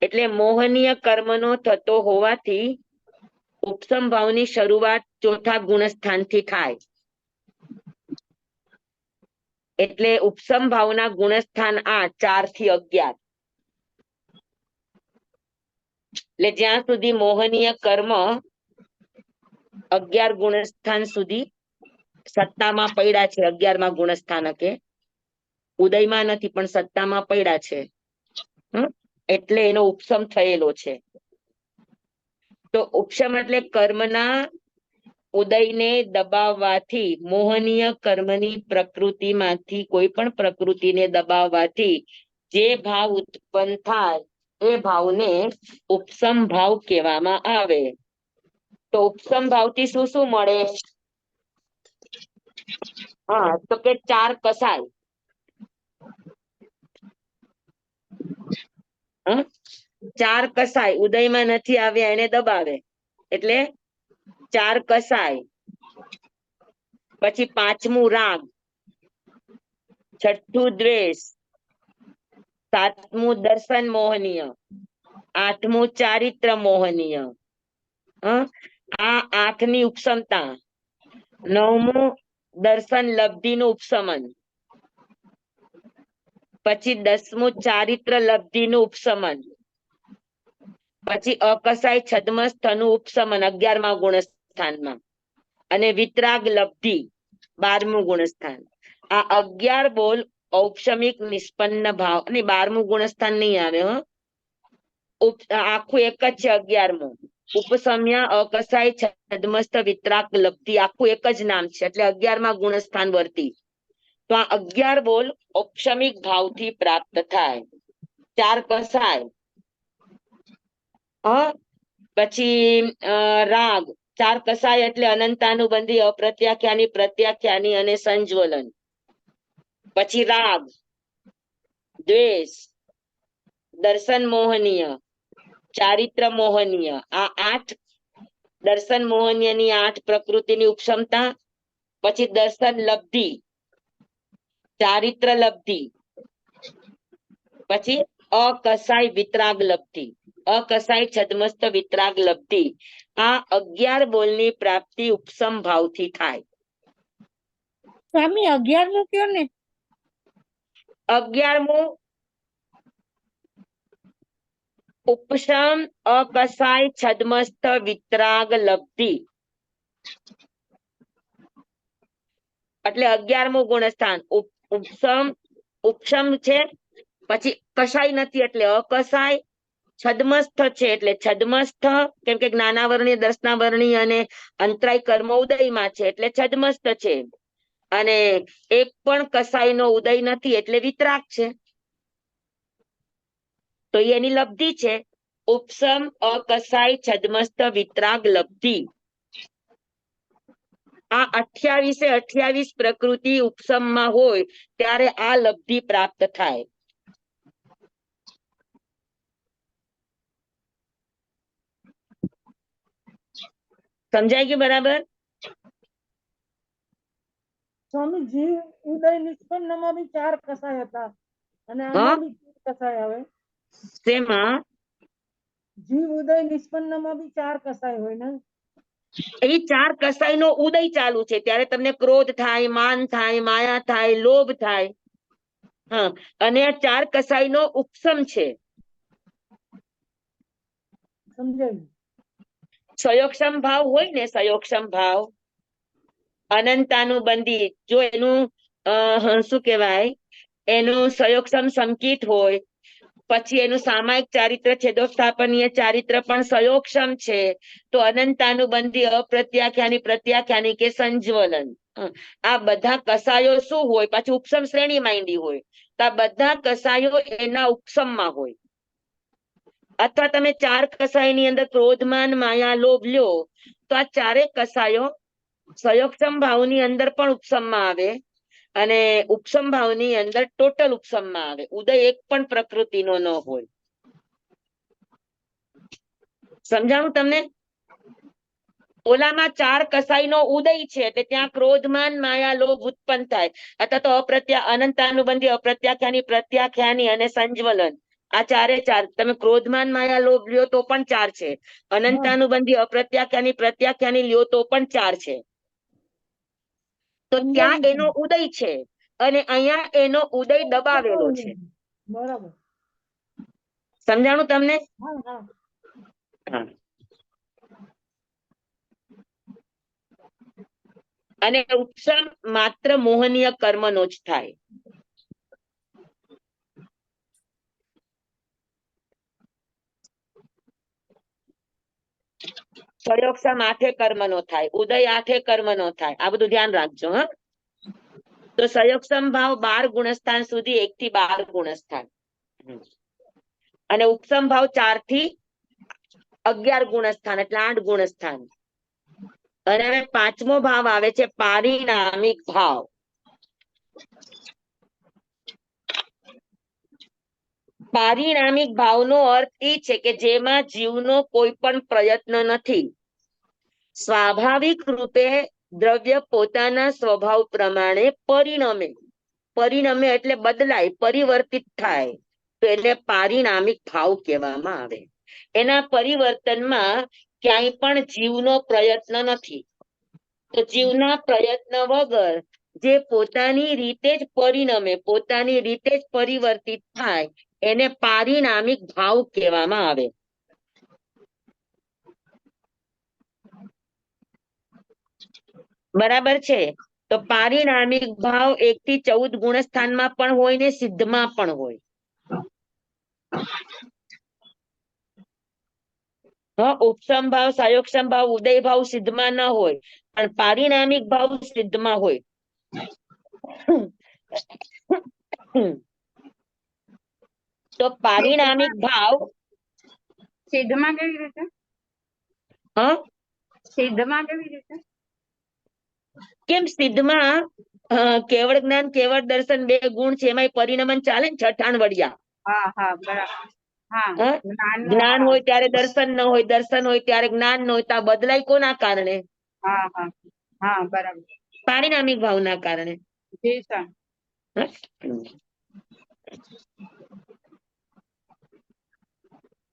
S2: એટલે મોહનીય કર્મનો થતો હોવાથી ઉપસમ ભાવની શરૂઆત 4થા ગુણસ્થાનથી થાય. એટલે ઉપસમ ભાવના ગુણસ્થાન 4 થી 11. એટલે જ્યાં સુધી મોહનીય કર્મ 11 ગુણસ્થાન સુધી સત્તામાં પડ્યા છે, 11મા ગુણસ્થાનકે ઉદયમાં નથી પણ સત્તામાં પડ્યા છે, એટલે એનો ઉપસમ થયેલો છે. તો ઉપસમ એટલે કર્મના ઉદયને દબાવવાથી મોહનીય કર્મની પ્રકૃતિમાંથી કોઈ પણ પ્રકૃતિને દબાવવાથી જે ભાવ ઉત્પન્ન થાય એ ભાવને ઉપસમ ભાવ કહેવામાં આવે. તો ઉપસમ ભાવથી શું શું મળે? હા, તો કે ચાર કસાય. ચાર કસાય ઉદયમાં નથી આવ્યા એને દબાવે એટલે ચાર કસાય. પછી પાંચમું રાગ, છઠ્ઠું દ્વેષ, સાતમું દર્શન મોહનીય, આઠમું ચારિત્ર મોહનીય, આ આઠની ઉપસમતા. નવમું દર્શન લબ્ધિનું ઉપશમન, પછી 10મું ચારિત્ર લબ્ધિનું ઉપશમન, પછી અકસાય છદ્મસ્થનું ઉપશમન 11મા ગુણસ્થાનમાં, અને વિતરાગ લબ્ધિ 12મું ગુણસ્થાન. આ 11 બોલ ઔપશમિક નિષ્પન્ન ભાવ. અને 12મું ગુણસ્થાન નહીં આવે આખું એક જ છે 11મું. ઉપસમ્યા અકસાય છદ્મસ્થ વિતરાગ લબ્ધિ આખું એક જ નામ છે એટલે 11મા ગુણસ્થાન વર્તી. તો આ 11 બોલ ઔપશમિક ભાવથી પ્રાપ્ત થાય. ચાર કસાય, પછી રાગ. ચાર કસાય એટલે અનંતાનુબંધી, અપ્રત્યાખ્યાની, પ્રત્યાખ્યાની અને સંજ્વલન. પછી રાગ, દ્વેષ, દર્શન મોહનીય, ચારિત્ર મોહનીય. આ 8 દર્શન મોહનીયની 8 પ્રકૃતિની ઉપક્ષમતા. પછી દર્શન લબ્ધિ, ચારિત્ર લબ્ધિ, પછી અકસાય વિતરાગ લબ્ધિ, અકસાય છદ્મસ્થ વિતરાગ લબ્ધિ. આ 11 બોલની પ્રાપ્તિ ઉપસમ ભાવથી થાય.
S5: સ્વામી 11 નું કયો ને?
S2: 11મું ઉપશમ અકસાય છદ્મસ્થ વિતરાગ લબ્ધિ એટલે 11મું ગુણસ્થાન. ઉપશમ છે, પછી કસાય નથી એટલે અકસાય, છદ્મસ્થ છે એટલે છદ્મસ્થ, કેમ કે જ્ઞાનાવરણીય, દર્શનાવરણીય અને અંતરાય કર્મ ઉદયમાં છે એટલે છદ્મસ્થ છે. અને એક પણ કસાયનો ઉદય નથી એટલે વિતરાગ છે, તો એની લબ્ધિ છે. ઉપસમ અકસાય છદ્મસ્થ વિતરાગ લબ્ધિ. આ 28 પ્રકૃતિ ઉપસમમાં હોય ત્યારે આ લબ્ધિ પ્રાપ્ત થાય. સમજાય ગયું બરાબર?
S5: સ્વામી જીવ ઉદય નિષ્પન્નમાં બી 4 કસાય હતા અને આમાં બી 4 કસાય આવે.
S2: તેમાં
S5: જીવ ઉદય નિષ્પન્નમાં બી 4 કસાય હોય ને?
S2: એ 4 કસાયનો ઉદય ચાલુ છે ત્યારે તમને ક્રોધ થાય, માન થાય, માયા થાય, લોભ થાય. અને આ 4 કસાયનો ઉપસમ છે.
S5: સમજાયું?
S2: સયોક્ષમ ભાવ હોય ને, સયોક્ષમ ભાવ અનંતાનુબંધી, જો એનું શું કહેવાય, એનું સયોક્ષમ સંકિત હોય, પછી એનું સામાયિક ચારિત્ર છેદોસ્થાપનીય ચારિત્ર પણ સયોક્ષમ છે, તો અનંતાનુબંધી, અપ્રત્યાખ્યાની, પ્રત્યાખ્યાની કે સંજ્વલન, આ બધા કસાયો શું હોય, પાછી ઉપસમ શ્રેણી માંડી હોય, તો આ બધા કસાયો એના ઉપસમમાં હોય. અથવા તમે 4 કસાયની અંદર ક્રોધમાન, માયા, લોભ લ્યો તો આ 4 કસાયો સયોક્ષમ ભાવની અંદર પણ ઉપસમમાં આવે અને ઉપસમ ભાવની અંદર ટોટલ ઉપસમમાં આવે. ઉદય એક પણ પ્રકૃતિનો ન હોય. સમજાણું તમને? ઓલામાં 4 કસાયનો ઉદય છે એટલે ત્યાં ક્રોધમાન, માયા, લોભ ઉત્પન્ન થાય, અથવા તો અનંતાનુબંધી, અપ્રત્યાખ્યાની, પ્રત્યાખ્યાની અને સંજ્વલન. આ 4 તમે ક્રોધમાન, માયા, લોભ લ્યો તો પણ 4 છે, અનંતાનુબંધી, અપ્રત્યાખ્યાની, પ્રત્યાખ્યાની લ્યો તો પણ 4 છે. તો ત્યાં એનો ઉદય છે અને અહીંયા એનો ઉદય દબાવેલો છે.
S5: બરાબર.
S2: સમજાણું તમને?
S5: હા.
S2: અને ઉપસમ માત્ર મોહનીય કર્મનો જ થાય. સયોક્ષમ 8 કર્મનો થાય, ઉદય 8 કર્મનો થાય. આ બધું ધ્યાન રાખજો. હા, તો સયોક્ષમ ભાવ 12 ગુણસ્થાન સુધી, 1 થી 12 ગુણસ્થાન, અને ઉપસમ ભાવ 4 થી 11 ગુણસ્થાન, એટલે 8 ગુણસ્થાન. અને હવે 5મો ભાવ આવે છે પારિણામિક ભાવ. પારિણામિક ભાવનો અર્થ એ છે કે જેમાં જીવનો કોઈ પણ પ્રયત્ન નથી, સ્વાભાવિક રૂપે દ્રવ્ય પોતાના સ્વભાવ પ્રમાણે પરિણમે. પરિણમે એટલે બદલાય, પરિવર્તિત થાય, તો એટલે પારિણામિક ભાવ કહેવામાં આવે. એના પરિવર્તનમાં ક્યાંય પણ જીવનો પ્રયત્ન નથી. તો જીવના પ્રયત્ન વગર જે પોતાની રીતે જ પરિણમે, પોતાની રીતે જ પરિવર્તિત થાય, એને પારિણામિક ભાવ કહેવામાં આવે. બરાબર છે? તો પારિણામિક ભાવ 1 થી 14 ગુણસ્થાનમાં પણ હોય ને સિદ્ધમાં પણ હોય. હા, ઉપસમ ભાવ, સયોક્ષમ ભાવ, ઉદય ભાવ સિદ્ધમાં ન હોય, પણ પારિણામિક ભાવ સિદ્ધમાં હોય. તો પારિણામિક ભાવ
S3: સિદ્ધમાં કેવી રીતે?
S2: હા,
S3: સિદ્ધમાં કેવી રીતે?
S2: કેમ સિદ્ધમાં કેવળ જ્ઞાન, કેવળ દર્શન 2 ગુણ છે, એમાં પરિણમન ચાલે ને, છઠાણ વડિયા.
S3: હા હા બરાબર. હા,
S2: હા,
S3: જ્ઞાનનું,
S2: જ્ઞાન
S3: હા.
S2: હોય ત્યારે દર્શન ન હોય, દર્શન હોય ત્યારે જ્ઞાન ન હોય, તો આ બદલાય કોના કારણે?
S3: હા હા હા બરાબર.
S2: પારિણામિક ભાવના કારણે.
S3: જી સર.
S2: હા?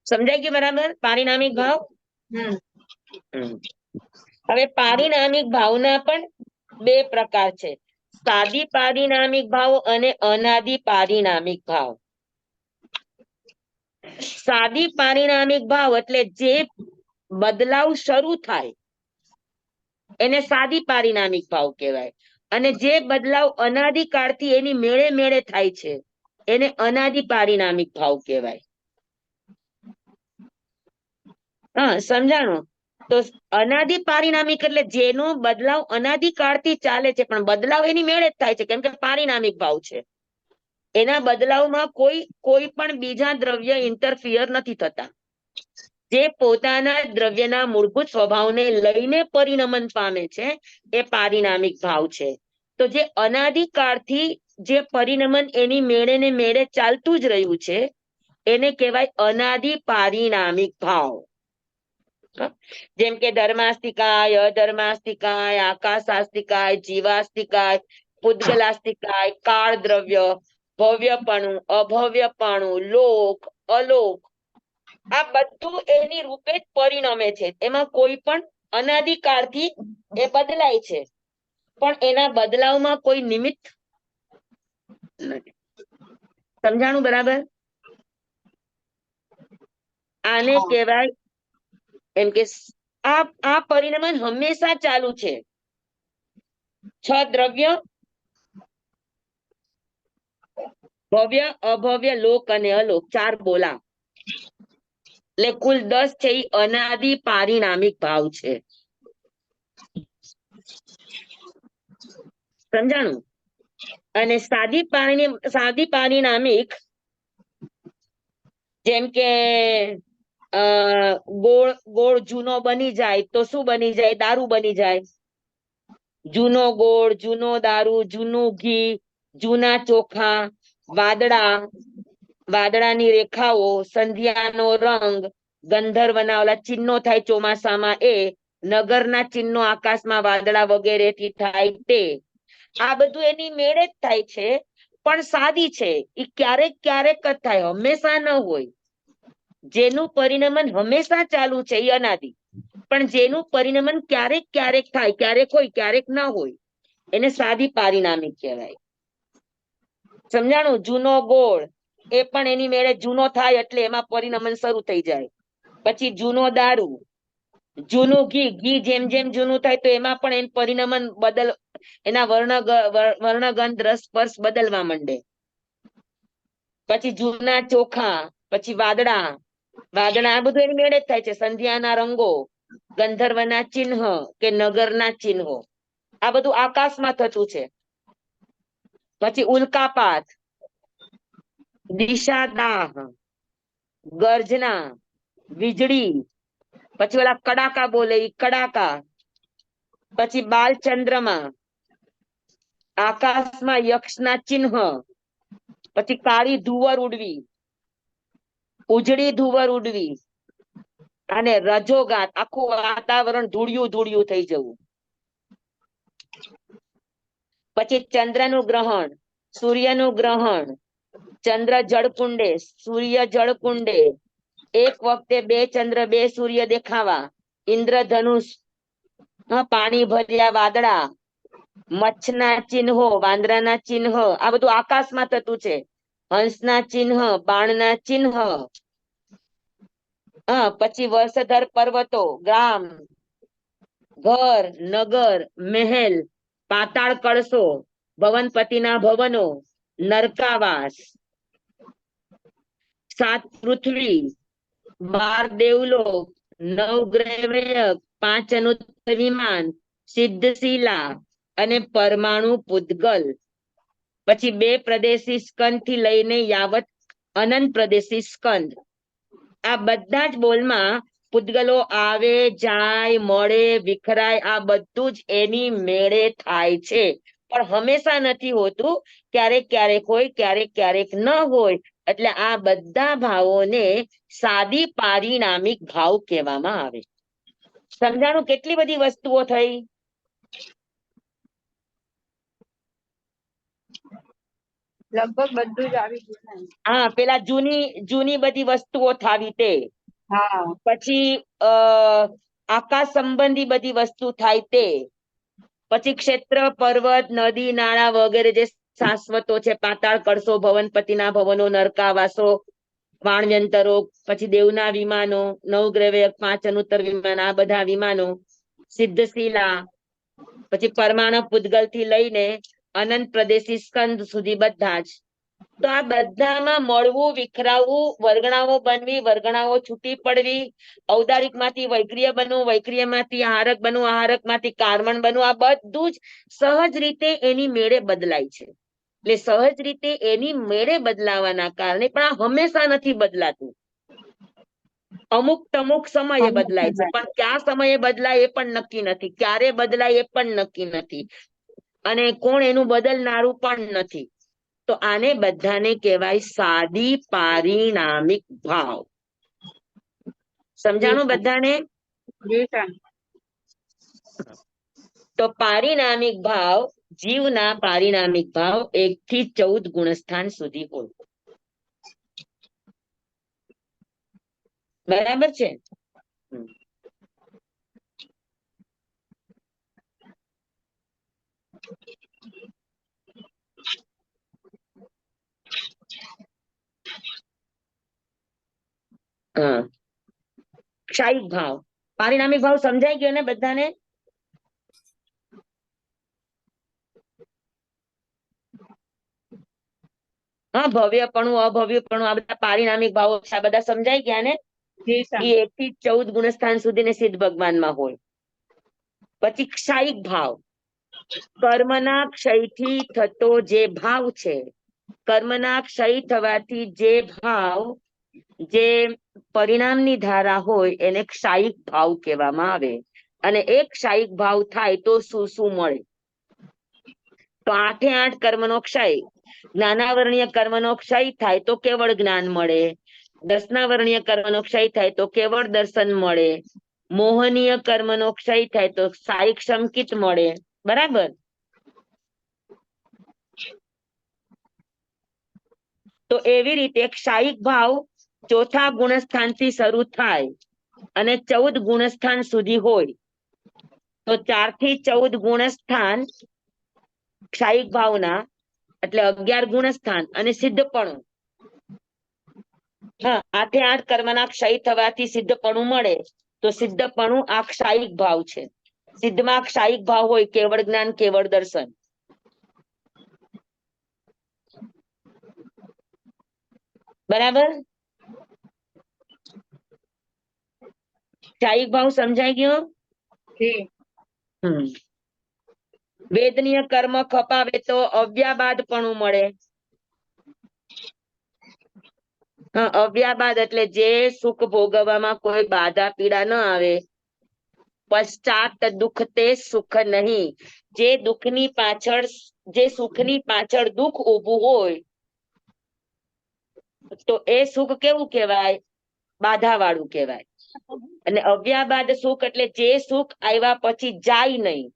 S2: સમજાય ગયું બરાબર? પારિણામિક ભાવ. હવે પારિણામિક ભાવના પણ 2 પ્રકાર છે, સાદી પારિણામિક ભાવ અને અનાદિ પારિણામિક ભાવ. સાદી પારિણામિક ભાવ એટલે જે બદલાવ શરૂ થાય એને સાદી પારિણામિક ભાવ કહેવાય, અને જે બદલાવ અનાદિકાળથી એની મેળે મેળે થાય છે એને અનાદિ પારિણામિક ભાવ કહેવાય. હા, સમજાણું? તો અનાદિ પારિણામિક એટલે જેનો બદલાવ અનાદિકાળથી ચાલે છે, પણ બદલાવ એની મેળે જ થાય છે, કેમ કે પારિણામિક ભાવ છે. એના બદલાવમાં કોઈ પણ બીજા દ્રવ્ય ઇન્ટરફિયર નથી થતા. જે પોતાના દ્રવ્યના મૂળભૂત સ્વભાવને લઈને પરિણમન પામે છે એ પારિણામિક ભાવ છે. તો જે અનાદિકાળથી જે પરિણમન એની મેળે ને મેળે ચાલતું જ રહ્યું છે એને કહેવાય અનાદિ પારિણામિક ભાવ. જેમ કે ધર્માસ્તિકાય, અધર્માસ્તિકાય, આકાશાસ્તિકાય, જીવાસ્તિકાય, પૂદગલાસ્તિકાય, કાળ દ્રવ્ય, ભવ્યપણું, અભવ્યપણું, લોક, અલોક, આ બધું એની રૂપે જ પરિણમે છે. એમાં કોઈ પણ અનાદિકાળથી એ બદલાય છે, પણ એના બદલાવમાં કોઈ નિમિત્ત નથી. સમજાણું બરાબર? આને કહેવાય એમ કે આ પરિણમન હંમેશા ચાલુ છે. 6 દ્રવ્ય, ભવ્ય, અભવ્ય, લોક અને અલોક, 4 બોલા, એટલે કુલ 10 છે એ અનાદિ પારિણામિક ભાવ છે. સમજાણું? અને સાદી પારિણામિક જેમ કે ગોળ જૂનો બની જાય તો શું બની જાય? દારૂ બની જાય. જૂનો ગોળ, જૂનો દારૂ, જૂનું ઘી, જૂના ચોખા, વાદળાની રેખાઓ, સંધ્યાનો રંગ, ગંધર્વના ઓલા ચિહ્નો થાય ચોમાસામાં એ, નગરના ચિહ્નો આકાશમાં વાદળા વગેરેથી થાય તે, આ બધું એની મેળે જ થાય છે, પણ સાદી છે. એ ક્યારેક ક્યારેક જ થાય, હંમેશા ન હોય. જેનું પરિણમન હંમેશા ચાલુ છે એ અનાદિ, પણ જેનું પરિણમન ક્યારેક ક્યારેક થાય, ક્યારેક હોય ક્યારેક ના હોય, એને સાદી પારિણામિક કહેવાય. સમજાણું? જૂનો ગોળ એ પણ એની મેળે જૂનો થાય એટલે એમાં પરિણમન શરૂ થઈ જાય. પછી જૂનો દારૂ, જૂનું ઘી જેમ જેમ જૂનું થાય તો એમાં પણ એનું પરિણમન એના વર્ણગંધ, રસ, સ્પર્શ બદલવા માંડે. પછી જૂના ચોખા, પછી વાદળા આ બધું એની મેળે જ થાય છે. સંધ્યાના રંગો, ગંધર્વના ચિહ્ન કે નગરના ચિહ્નો, આ બધું આકાશમાં થતું છે. પછી ઉલ્કાપાત, દિશાદાહ, ગર્જના, વીજળી, પછી ઓલા કડાકા બોલે ઈ કડાકા, પછી બાલ ચંદ્રમા, આકાશમાં યક્ષના ચિહ્ન, પછી કાળી ધુવર ઉડવી, ઉજળી ધુવર ઉડવી, અને રજોગાત, આખું વાતાવરણ ધૂળિયું ધૂળિયું થઈ જવું. પછી ચંદ્રનું ગ્રહણ, સૂર્યનું ગ્રહણ, ચંદ્ર જળકુંડે, સૂર્ય જળકુંડે, એક વખતે બે ચંદ્ર બે સૂર્ય દેખાવા, ઇન્દ્રધનુષ, પાણી ભર્યા વાદળા, મચ્છના ચિહ્નો, વાંદરાના ચિહ્નો, આ બધું આકાશમાં થતું છે. હંસના ચિહ્ન, બાણના ચિહ્ન, પછી વર્ષધર પર્વતો, ગામ, ઘર, નગર, મહેલ, પાતાળ કળશો, ભવનપતિના ભવનો, નરકાવાસ, 7 પૃથ્વી, 12 દેવલોક, 9 ગ્રહવ્યક, 5 અનુત્તર વિમાન, સિદ્ધશિલા અને પરમાણુ પૂતગલ. પછી 2 પ્રદેશી સ્કંદ થી લઈને યાવત અનંત પ્રદેશી સ્કંદ, આ બધા જ બોલમાં પૂતગલો આવે જાય મળે વિખરાય, આ બધું જ એની મેળે થાય છે. પણ હંમેશા નથી હોતું, ક્યારેક ક્યારેક હોય, ક્યારેક ક્યારેક ન હોય. એટલે આ બધા ભાવોને સાદી પારિણામિક ભાવ કહેવામાં આવે. સમજાણું? કેટલી બધી વસ્તુઓ થઈ.
S3: લગભગ બધું જ આવી ગયું ને.
S2: હા, પેલા જૂની બધી વસ્તુઓ થાવી તે,
S3: હા
S2: પછી આકાશ સંબંધી બધી વસ્તુ થાય તે, પછી ક્ષેત્ર, પર્વત, નદી, નાળા વગેરે જે શાશ્વતો છે, પાતાળ કળશો, ભવનપતિના ભવનો, નરકાવાસો, વાણવ્યંતરો, પછી દેવના વિમાનો, 9 ગ્રહવ્યક, 5 અનુત્તર વિમાન, આ બધા વિમાનો, સિદ્ધશિલા, પછી પરમાણુ પૂતગલ થી લઈને અનંત પ્રદેશી સ્કંદ સુધી બધા જ. તો આ બધામાં મળવું, વિખરાવવું, વર્ગણાઓ બનવી, વર્ગણાઓ છૂટી પડવી, ઔદારિક માંથી વૈક્રિય બનવું, વૈક્રિય માંથી આહારક બનવું, આહારક માંથી કાર્બન બનવું, આ બધું જ સહજ રીતે એની મેળે બદલાય છે. એટલે સહજ રીતે એની મેળે બદલાવાના કારણે, પણ આ હંમેશા નથી બદલાતું, અમુક સમયે બદલાય છે. પણ કયા સમયે બદલાય એ પણ નક્કી નથી, ક્યારે બદલાય એ પણ નક્કી નથી, અને કોણ એનું બદલનારું પણ નથી. તો આને બધાને કહેવાય સાદી પારિણામિક ભાવ. સમજાણું બધાને?
S3: જી સર.
S2: તો પારિણામિક ભાવ, જીવના પારિણામિક ભાવ 1 થી 14 ગુણસ્થાન સુધી હોય. બરાબર છે? હા, ક્ષાયિક ભાવ, પારિણામિક ભાવ સમજાઈ ગયો ને બધાને? હા, ભવ્યપણું, અભવ્યપણું, આ બધા પારિણામિક ભાવો છે, આ બધા સમજાઈ ગયા ને?
S3: જી સર.
S2: એ 1 થી 14 ગુણસ્થાન સુધી ને સિદ્ધ ભગવાનમાં હોય. પછી ક્ષાયિક ભાવ, કર્મના ક્ષયથી થતો જે ભાવ છે, કર્મના ક્ષય થવાથી જે ભાવ, જે પરિણામની ધારા હોય એને ક્ષાયિક ભાવ કહેવામાં આવે. અને એક ક્ષાયિક ભાવ થાય તો શું શું મળે? તો 8 કર્મનો ક્ષય, જ્ઞાનાવરણીય કર્મનો ક્ષય થાય તો કેવળ જ્ઞાન મળે, દર્શનાવરણીય કર્મનો ક્ષય થાય તો કેવળ દર્શન મળે, મોહનીય કર્મનો ક્ષય થાય તો સાયિક સંકિત મળે. બરાબર? તો એવી રીતે ક્ષાયિક ભાવ 4થા ગુણસ્થાનથી શરૂ થાય અને 14 ગુણસ્થાન સુધી હોય. તો 4 થી 14 ગુણસ્થાન ક્ષાયિક ભાવના, એટલે 11 ગુણસ્થાન અને સિદ્ધપણું. હા, 8 કર્મના ક્ષય થવાથી સિદ્ધપણું મળે, તો સિદ્ધપણું આ ક્ષાયિક ભાવ છે. સિદ્ધમાં ક્ષાયિક ભાવ હોય, કેવળ જ્ઞાન, કેવળ દર્શન. બરાબર? ક્ષાયિક ભાવ સમજાઈ ગયો?
S3: જી
S2: વેદનીય કર્મ ખપાવે તો અવ્યાબાદપણું મળે. અવ્યાબાદ એટલે જે સુખ ભોગવવામાં કોઈ બાધા પીડા ન આવે. પશ્ચાત દુઃખ તે સુખ નહીં. જે સુખની પાછળ દુઃખ ઊભું હોય તો એ સુખ કેવું કહેવાય? બાધા વાળું કહેવાય. અને અવ્યાબાદ સુખ એટલે જે સુખ આવ્યા પછી જાય નહીં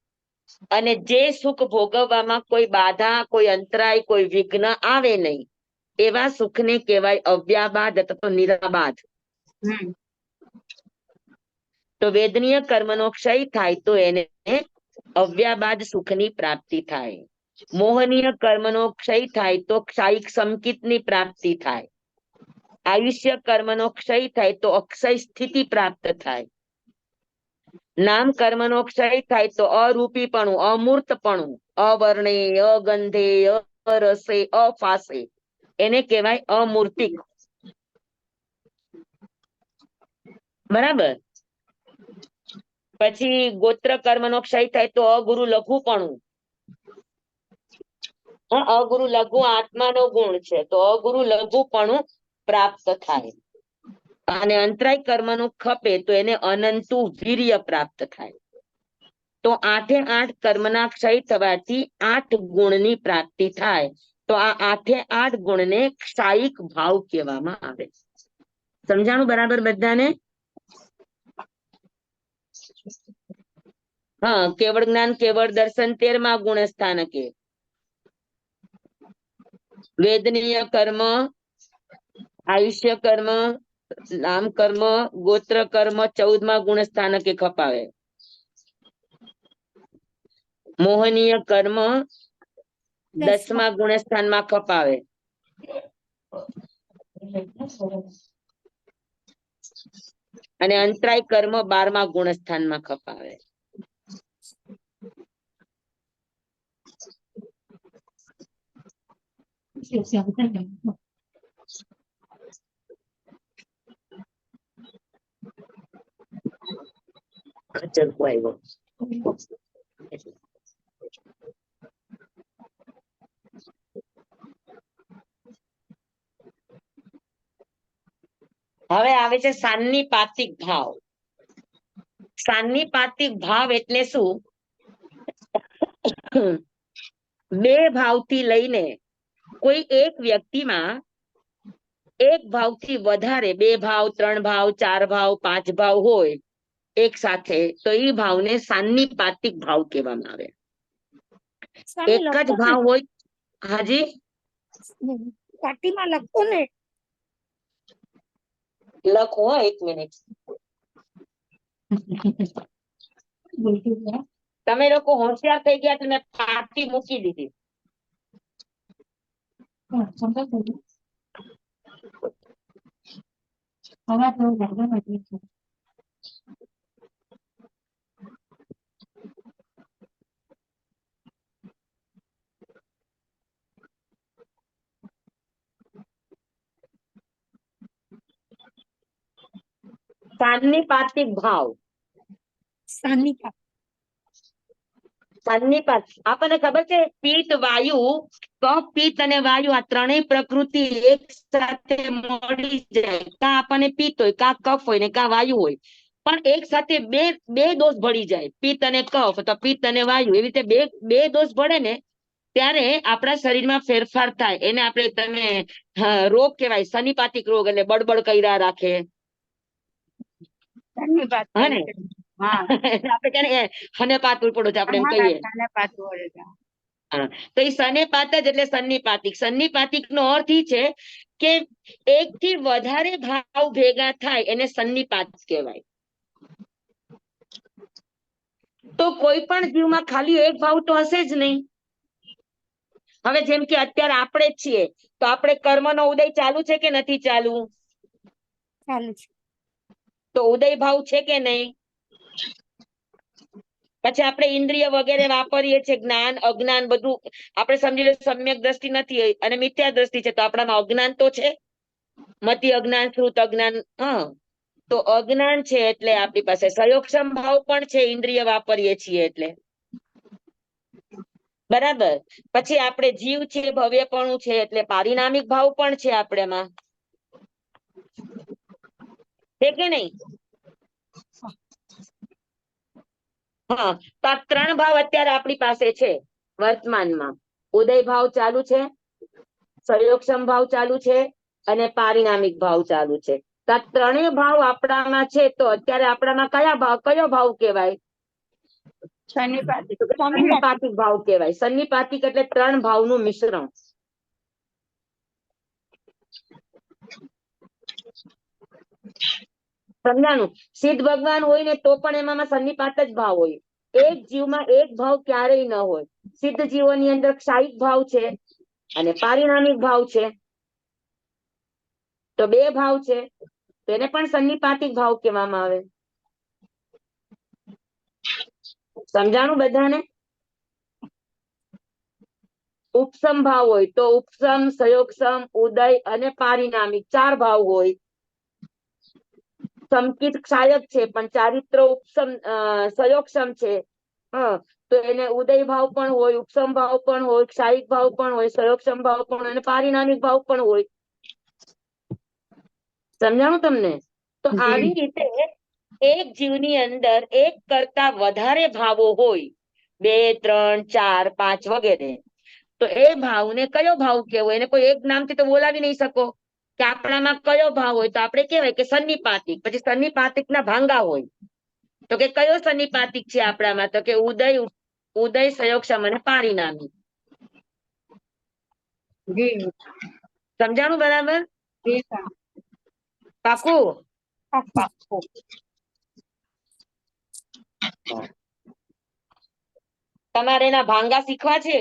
S2: અને જે સુખ ભોગવવામાં કોઈ બાધા, કોઈ અંતરાય, કોઈ વિઘ્ન આવે નહીં, એવા સુખને કહેવાય અવ્યાબાદ અથવા નિરાબાદ. તો વેદનીય કર્મનો ક્ષય થાય તો એને અવ્યાબાદ સુખની પ્રાપ્તિ થાય. મોહનીય કર્મનો ક્ષય થાય તો ક્ષાયિક સંકિતની પ્રાપ્તિ થાય. આયુષ્ય કર્મનો ક્ષય થાય તો અક્ષય સ્થિતિ પ્રાપ્ત થાય. નામ કર્મનો ક્ષય થાય તો અરૂપીપણું, અમૂર્તપણું, અવર્ણે, અગંધે, અરસે, અફાસે, એને કહેવાય અમૂર્તિક. બરાબર. પછી ગોત્ર કર્મનો ક્ષય થાય તો અગુરુ લઘુપણું. અગુરુ લઘુ આત્માનો ગુણ છે તો અગુરુ લઘુપણું પ્રાપ્ત થાય. અને અંતરાય કર્મનું ખપે તો એને અનંતુ વીર્ય પ્રાપ્ત થાય. તો 8 કર્મના ક્ષય થવાથી 8 ગુણની પ્રાપ્તિ થાય. તો આ 8 ગુણને ક્ષાયિક ભાવ કહેવામાં આવે. સમજાણું બરાબર બધાને? કેવળ જ્ઞાન કેવળ દર્શન 13મા ગુણ સ્થાનકે. વેદનીય કર્મ, આયુષ્ય કર્મ, નામ કર્મ, ગોત્ર કર્મ 14મા ગુણ સ્થાનકે ખપાવે. મોહનીય કર્મ 10મા ગુણ સ્થાનમાં ખપાવે. અને અંતરાય કર્મ 12મા ગુણ સ્થાનમાં ખપાવે. ખચરકો આવ્યો. હવે આવે છે સાન્નિપાતિક ભાવ. સાન્નિપાતિક ભાવ એટલે શું? બે ભાવથી લઈને કોઈ એક વ્યક્તિમાં એક ભાવથી વધારે 2 ભાવ, 3 ભાવ, 4 ભાવ, 5 ભાવ હોય એક સાથે, તો એ ભાવને સાન્નિપાતિક ભાવ કહેવામાં આવે. એક જ ભાવ હોય. હાજી
S6: પાટીમાં લખો ને.
S2: લખો 1 મિનિટ. તમે લોકો હોશિયાર થઈ ગયા એટલે મેં પાટી મૂકી દીધી. સાન્નિપાતિક ભાવ. સાન્નિપાત આપણને ખબર છે પિત્ત, વાયુ, કફ, પિત્ત અને વાયુ આ ત્રણેય પ્રકૃતિ એક સાથે મળી જાય. કા આપણને પિત્ત હોય, કા કફ હોય ને કા વાયુ હોય, પણ એક સાથે બે દોષ ભળી જાય. પિત્ત અને કફ તો પિત્ત અને વાયુ એવી રીતે બે દોષ ભળે ને ત્યારે આપણા શરીરમાં ફેરફાર થાય. એને આપણે રોગ કહેવાય સન્નિપાતિક રોગ. એટલે બળબડ કર્યા રાખે. આપણે હને પાતું પડો છે આપણે એમ કહીએ. તો એ સનેપાત જ એટલે સન્નિપાતિક. સન્નિપાતિક નો અર્થ એ છે કે 1 થી વધારે ભાવ ભેગા થાય એને સન્નિપાત કહેવાય. તો કોઈ પણ જીવમાં ખાલી એક ભાવ તો હશે જ નહીં. હવે જેમ કે અત્યારે આપણે જ છીએ તો આપણે કર્મનો ઉદય ચાલુ છે કે નથી ચાલુ?
S6: ચાલુ છે.
S2: તો ઉદય ભાવ છે કે નહીં? પછી આપણે ઇન્દ્રિય વગેરે વાપરીએ છીએ, જ્ઞાન અજ્ઞાન બધું આપણે સમજી લો. સમ્યક દ્રષ્ટિ નથી અને મિથ્યા દ્રષ્ટિ છે તો આપણામાં અજ્ઞાન તો છે. મતિ અજ્ઞાન, શ્રુત અજ્ઞાન. તો અજ્ઞાન છે એટલે આપણી પાસે સંયોગક્ષમ ભાવ પણ છે, ઇન્દ્રિય વાપરીએ છીએ એટલે. બરાબર. પછી આપણે જીવ છે, ભવ્યપણું છે એટલે પારિણામિક ભાવ પણ છે આપણેમાં, છે કે નહીં? હા, તો આ 3 ભાવ અત્યારે આપણી પાસે છે વર્તમાનમાં. ઉદય ભાવ ચાલુ છે, સંયોગક્ષમ ભાવ ચાલુ છે અને પારિણામિક ભાવ ચાલુ છે. તો આ 3 ભાવ આપણામાં છે, તો અત્યારે આપણામાં કયો ભાવ કહેવાય?
S3: સન્નિપાતિક.
S2: સન્નિપાતિક ભાવ કહેવાય. સન્નિપાતિક એટલે 3 ભાવનું મિશ્રણ. સમજાણું? સિદ્ધ ભગવાન હોય ને તો પણ એમાં સન્નિપાત જ ભાવ હોય. એક જીવમાં એક ભાવ ક્યારેય ન હોય. સિદ્ધ જીવોની અંદર ક્ષાયિક ભાવ છે અને પારિણામિક ભાવ છે. તો 2 ભાવ છે, તેને પણ સન્નિપાતિક ભાવ કહેવામાં આવે. સમજાણું બધાને? ઉપસમ ભાવ હોય તો ઉપસમ, સંયોગક્ષમ, ઉદય અને પારિણામિક 4 ભાવ હોય. સંકિત ક્ષાયક છે પણ ચારિત્ર ઉપસમ સંયોગક્ષમ છે. તો એને ઉદય ભાવ પણ હોય, ઉપસમ ભાવ પણ હોય, ક્ષાયિક ભાવ પણ હોય, સંયોગક્ષમ ભાવ પણ હોય અને પારિણામિક ભાવ પણ હોય. સમજાણું તમને? તો આવી રીતે એક જીવની અંદર એક કરતા વધારે ભાવો હોય, 2, 3, 4, 5 વગેરે. તો એ ભાવને કયો ભાવ કહેવો? એને કોઈ એક નામથી તો બોલાવી નહીં શકો કે આપણામાં કયો ભાવ હોય, તો આપણે કહેવાય કે સન્નિપાતિક. પછી સન્નિપાતિકના ભાંગા હોય, તો કે કયો સન્નિપાતિક છે આપણામાં? તો કે ઉદય, સંયોગક્ષમ અને પારિણામિક.
S3: જી.
S2: સમજાણું બરાબર?
S3: જી સર.
S2: પાકું?
S6: પાક્કું.
S2: તમારે એના ભાંગા શીખવા છે?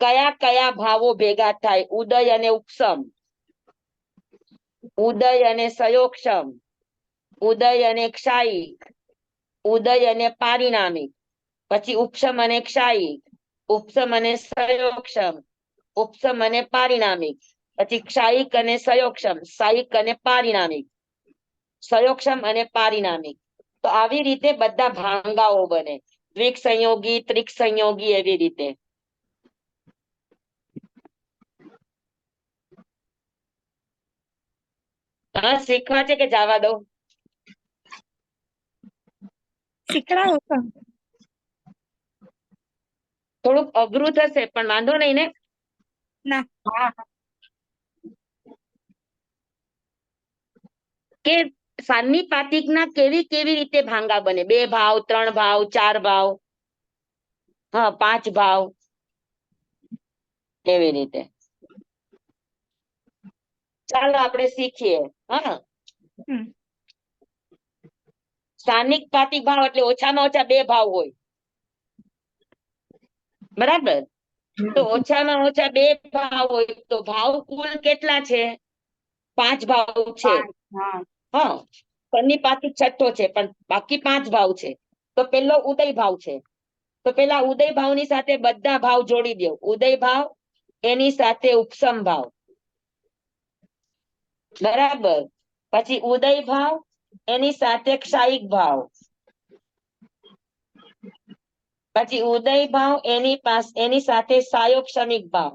S2: કયા કયા ભાવો ભેગા થાય? ઉદય અને ઉપસમ, ઉદય અને સંયોગક્ષમ, ઉદય અને ક્ષાયિક, ઉદય અને પારિણામિક, પછી ઉપસમ અને ક્ષાયિક, ઉપસમ અને સંયોગક્ષમ, ઉપસમ અને પારિણામિક, પછી ક્ષાયિક અને સંયોગક્ષમ, ક્ષાયિક અને પારિણામિક, સંયોગક્ષમ અને પારિણામિક. તો આવી રીતે બધા ભાંગાઓ બને. દ્વિક સંયોગી, ત્રિક સંયોગી, એવી રીતે. હા, શીખવા છે કે જવા દો?
S6: શીખડાવો સર.
S2: થોડુંક અઘરું થશે પણ વાંધો નહીં ને?
S6: ના.
S3: હા.
S2: કે સાન્નિપાતિકના કેવી કેવી રીતે ભાંગા બને? 2 ભાવ, 3 ભાવ, 4 ભાવ, 5 ભાવ, એવી રીતે. ચાલો આપણે શીખીએ. હા,
S6: હમ.
S2: સાન્નિપાતિક ભાવ એટલે ઓછામાં ઓછા 2 ભાવ હોય. બરાબર? તો ઓછામાં ઓછા 2 ભાવ હોય તો ભાવ કુલ કેટલા છે? 5 ભાવ છે.
S3: હા.
S2: સન્નિપાતિક છઠ્ઠો છે પણ બાકી 5 ભાવ છે. તો પેલો ઉદય ભાવ છે. તો પેલા ઉદય ભાવની સાથે બધા ભાવ જોડી દો. ઉદય ભાવ એની સાથે ઉપસમ ભાવ, બરાબર. પછી ઉદય ભાવ એની સાથે ક્ષાયિક ભાવ, પછી ઉદય ભાવ એની સાથે સાયોક્ષમિક ભાવ,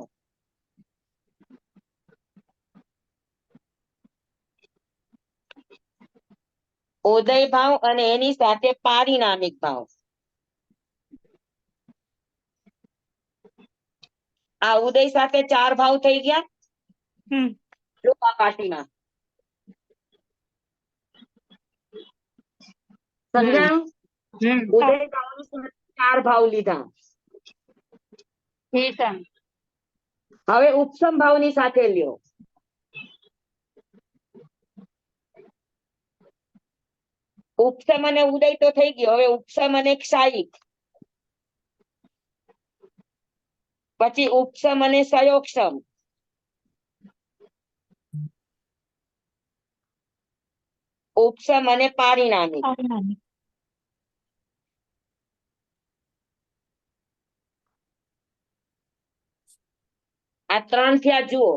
S2: ઉદય ભાવ અને એની સાથે પારિણામિક ભાવ. આ ઉદય સાથે 4 ભાવ થઈ ગયા.
S6: હમ.
S2: પાટીમાં સમજાણું? ઉદય ભાવની સાથે 4 ભાવ લીધા.
S3: જી સર.
S2: હવે ઉપસમ ભાવની સાથે લ્યો. ઉપસમ અને ઉદય તો થઈ ગયો. હવે ઉપસમ અને ક્ષાયિક, પછી ઉપસમ અને સંયોગક્ષમ, ઉપસમ અને પારિણામિક.
S6: પારિણામિક.
S2: આ 3 થયા જુઓ.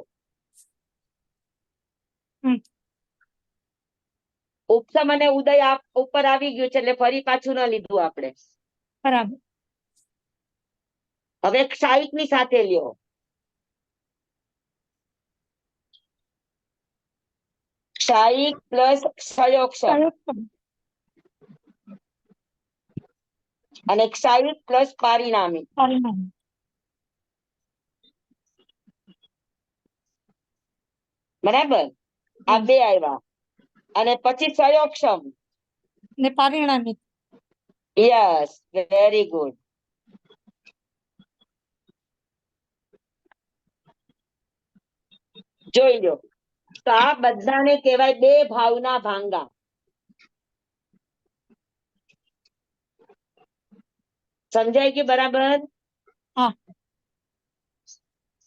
S6: હમ.
S2: ઉપસમ અને ઉદય ઉપર આવી ગયું છે એટલે ફરી પાછું ન લીધું આપણે.
S6: બરાબર.
S2: હવે ક્ષાયિક ની સાથે લ્યો. ક્ષાયિક પ્લસ ક્ષયોક્ષમ
S6: સંયુક્ત.
S2: અને ક્ષાયિક પ્લસ પારિણામિક.
S6: પરિણામ.
S2: બરાબર. આ બે આવ્યા અને પછી ક્ષયોક્ષમ.
S6: ને પરિણામિક.
S2: Yes, very good. જોઈ લો. તો આ બધાને કહેવાય બે ભાવના ભાંગા. સમજાય ગયું બરાબર?
S6: હા.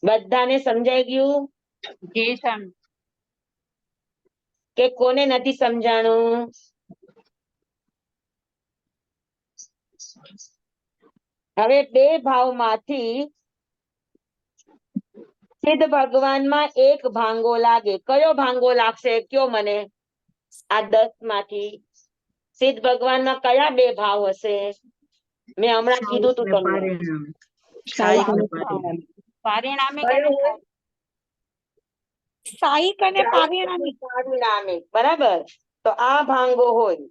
S2: બધાને સમજાઈ ગયું
S3: જી સમ
S2: કે કોને નથી સમજાણું? હવે બે ભાવમાંથી સિદ્ધ ભગવાનમાં એક ભાંગો લાગે. કયો ભાંગો લાગશે કયો મને? આ 10 માંથી સિદ્ધ ભગવાનમાં કયા બે ભાવ હશે? મેં હમણાં કીધું તું તમને.
S4: ક્ષાયિક ને પારિણામિક.
S3: પારિણામિક
S2: કયો
S3: અને
S2: હોય?
S6: સાયિક અને પારિણામિક.
S2: પારિણામિક. બરાબર. તો આ ભાંગો હોય.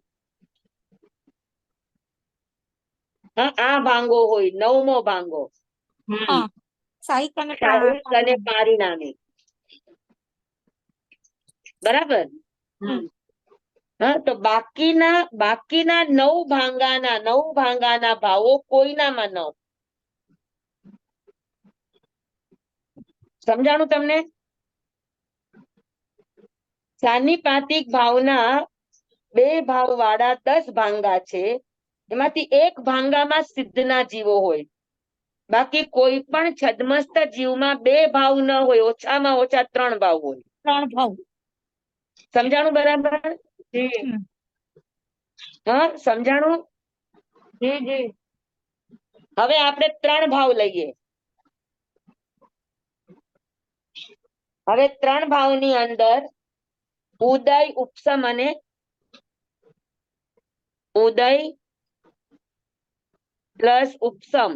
S2: હા, આ ભાંગો હોય 9મો ભાંગો.
S6: હા. સાયિક અને
S2: ક્ષાયિક અને
S6: પારિણામિક.
S2: પારિણામિક. બરાબર.
S6: હમ.
S2: હા, તો બાકીના 9 ભાંગાના ભાવો કોઈનામાં ન. સમજાણું તમને? સાનિપાતિક ભાવના બે ભાવ વાળા 10 ભાંગા છે. એમાંથી એક ભાંગામાં સિદ્ધના જીવો હોય. બાકી કોઈ પણ છદ્મસ્ત જીવમાં બે ભાવ ન હોય. ઓછામાં ઓછા 3 ભાવ હોય.
S6: 3 ભાવ.
S2: સમજાણું બરાબર?
S3: જી
S6: હમ.
S2: હા, સમજાણું?
S3: જી જી
S2: હવે આપણે 3 ભાવ લઈએ. હવે 3 ભાવની અંદર ઉદય, ઉપસમ અને ઉદય પ્લસ ઉપસમ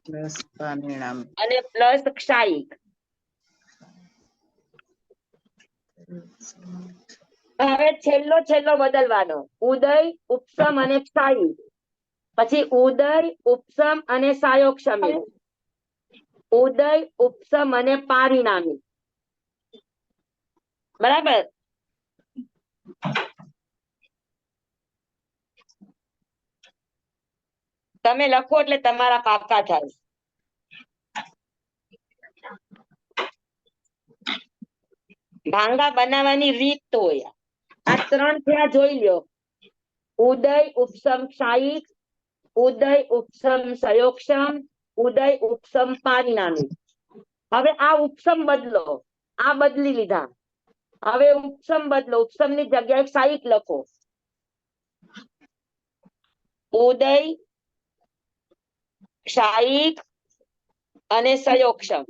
S4: પ્લસ પારિણામિક.
S2: અને પ્લસ ક્ષાયિક. હવે છેલ્લો બદલવાનો. ઉદય, ઉપસમ અને ક્ષાયિક. પછી ઉદય, ઉપસમ અને સાયોક્ષમિક. ઉદય, ઉપસમ અને પારિણામિક. બરાબર. તમે લખો એટલે તમારા પાકા થાય. ભાંગા બનાવવાની રીત હોય. આ 3 થયા જોઈ લ્યો. ઉદય, ઉપસમ, ક્ષાયિક. ઉદય, ઉપસમ, સયોક્ષમ. ઉદય, ઉપસમ, પારિણામિક. હવે આ ઉપસમ બદલો. આ બદલી લીધા. હવે ઉપસમ બદલો. ઉપસમ ની જગ્યાએ ક્ષાયિક લખો. ઉદય, ક્ષાયિક અને સયોક્ષમ.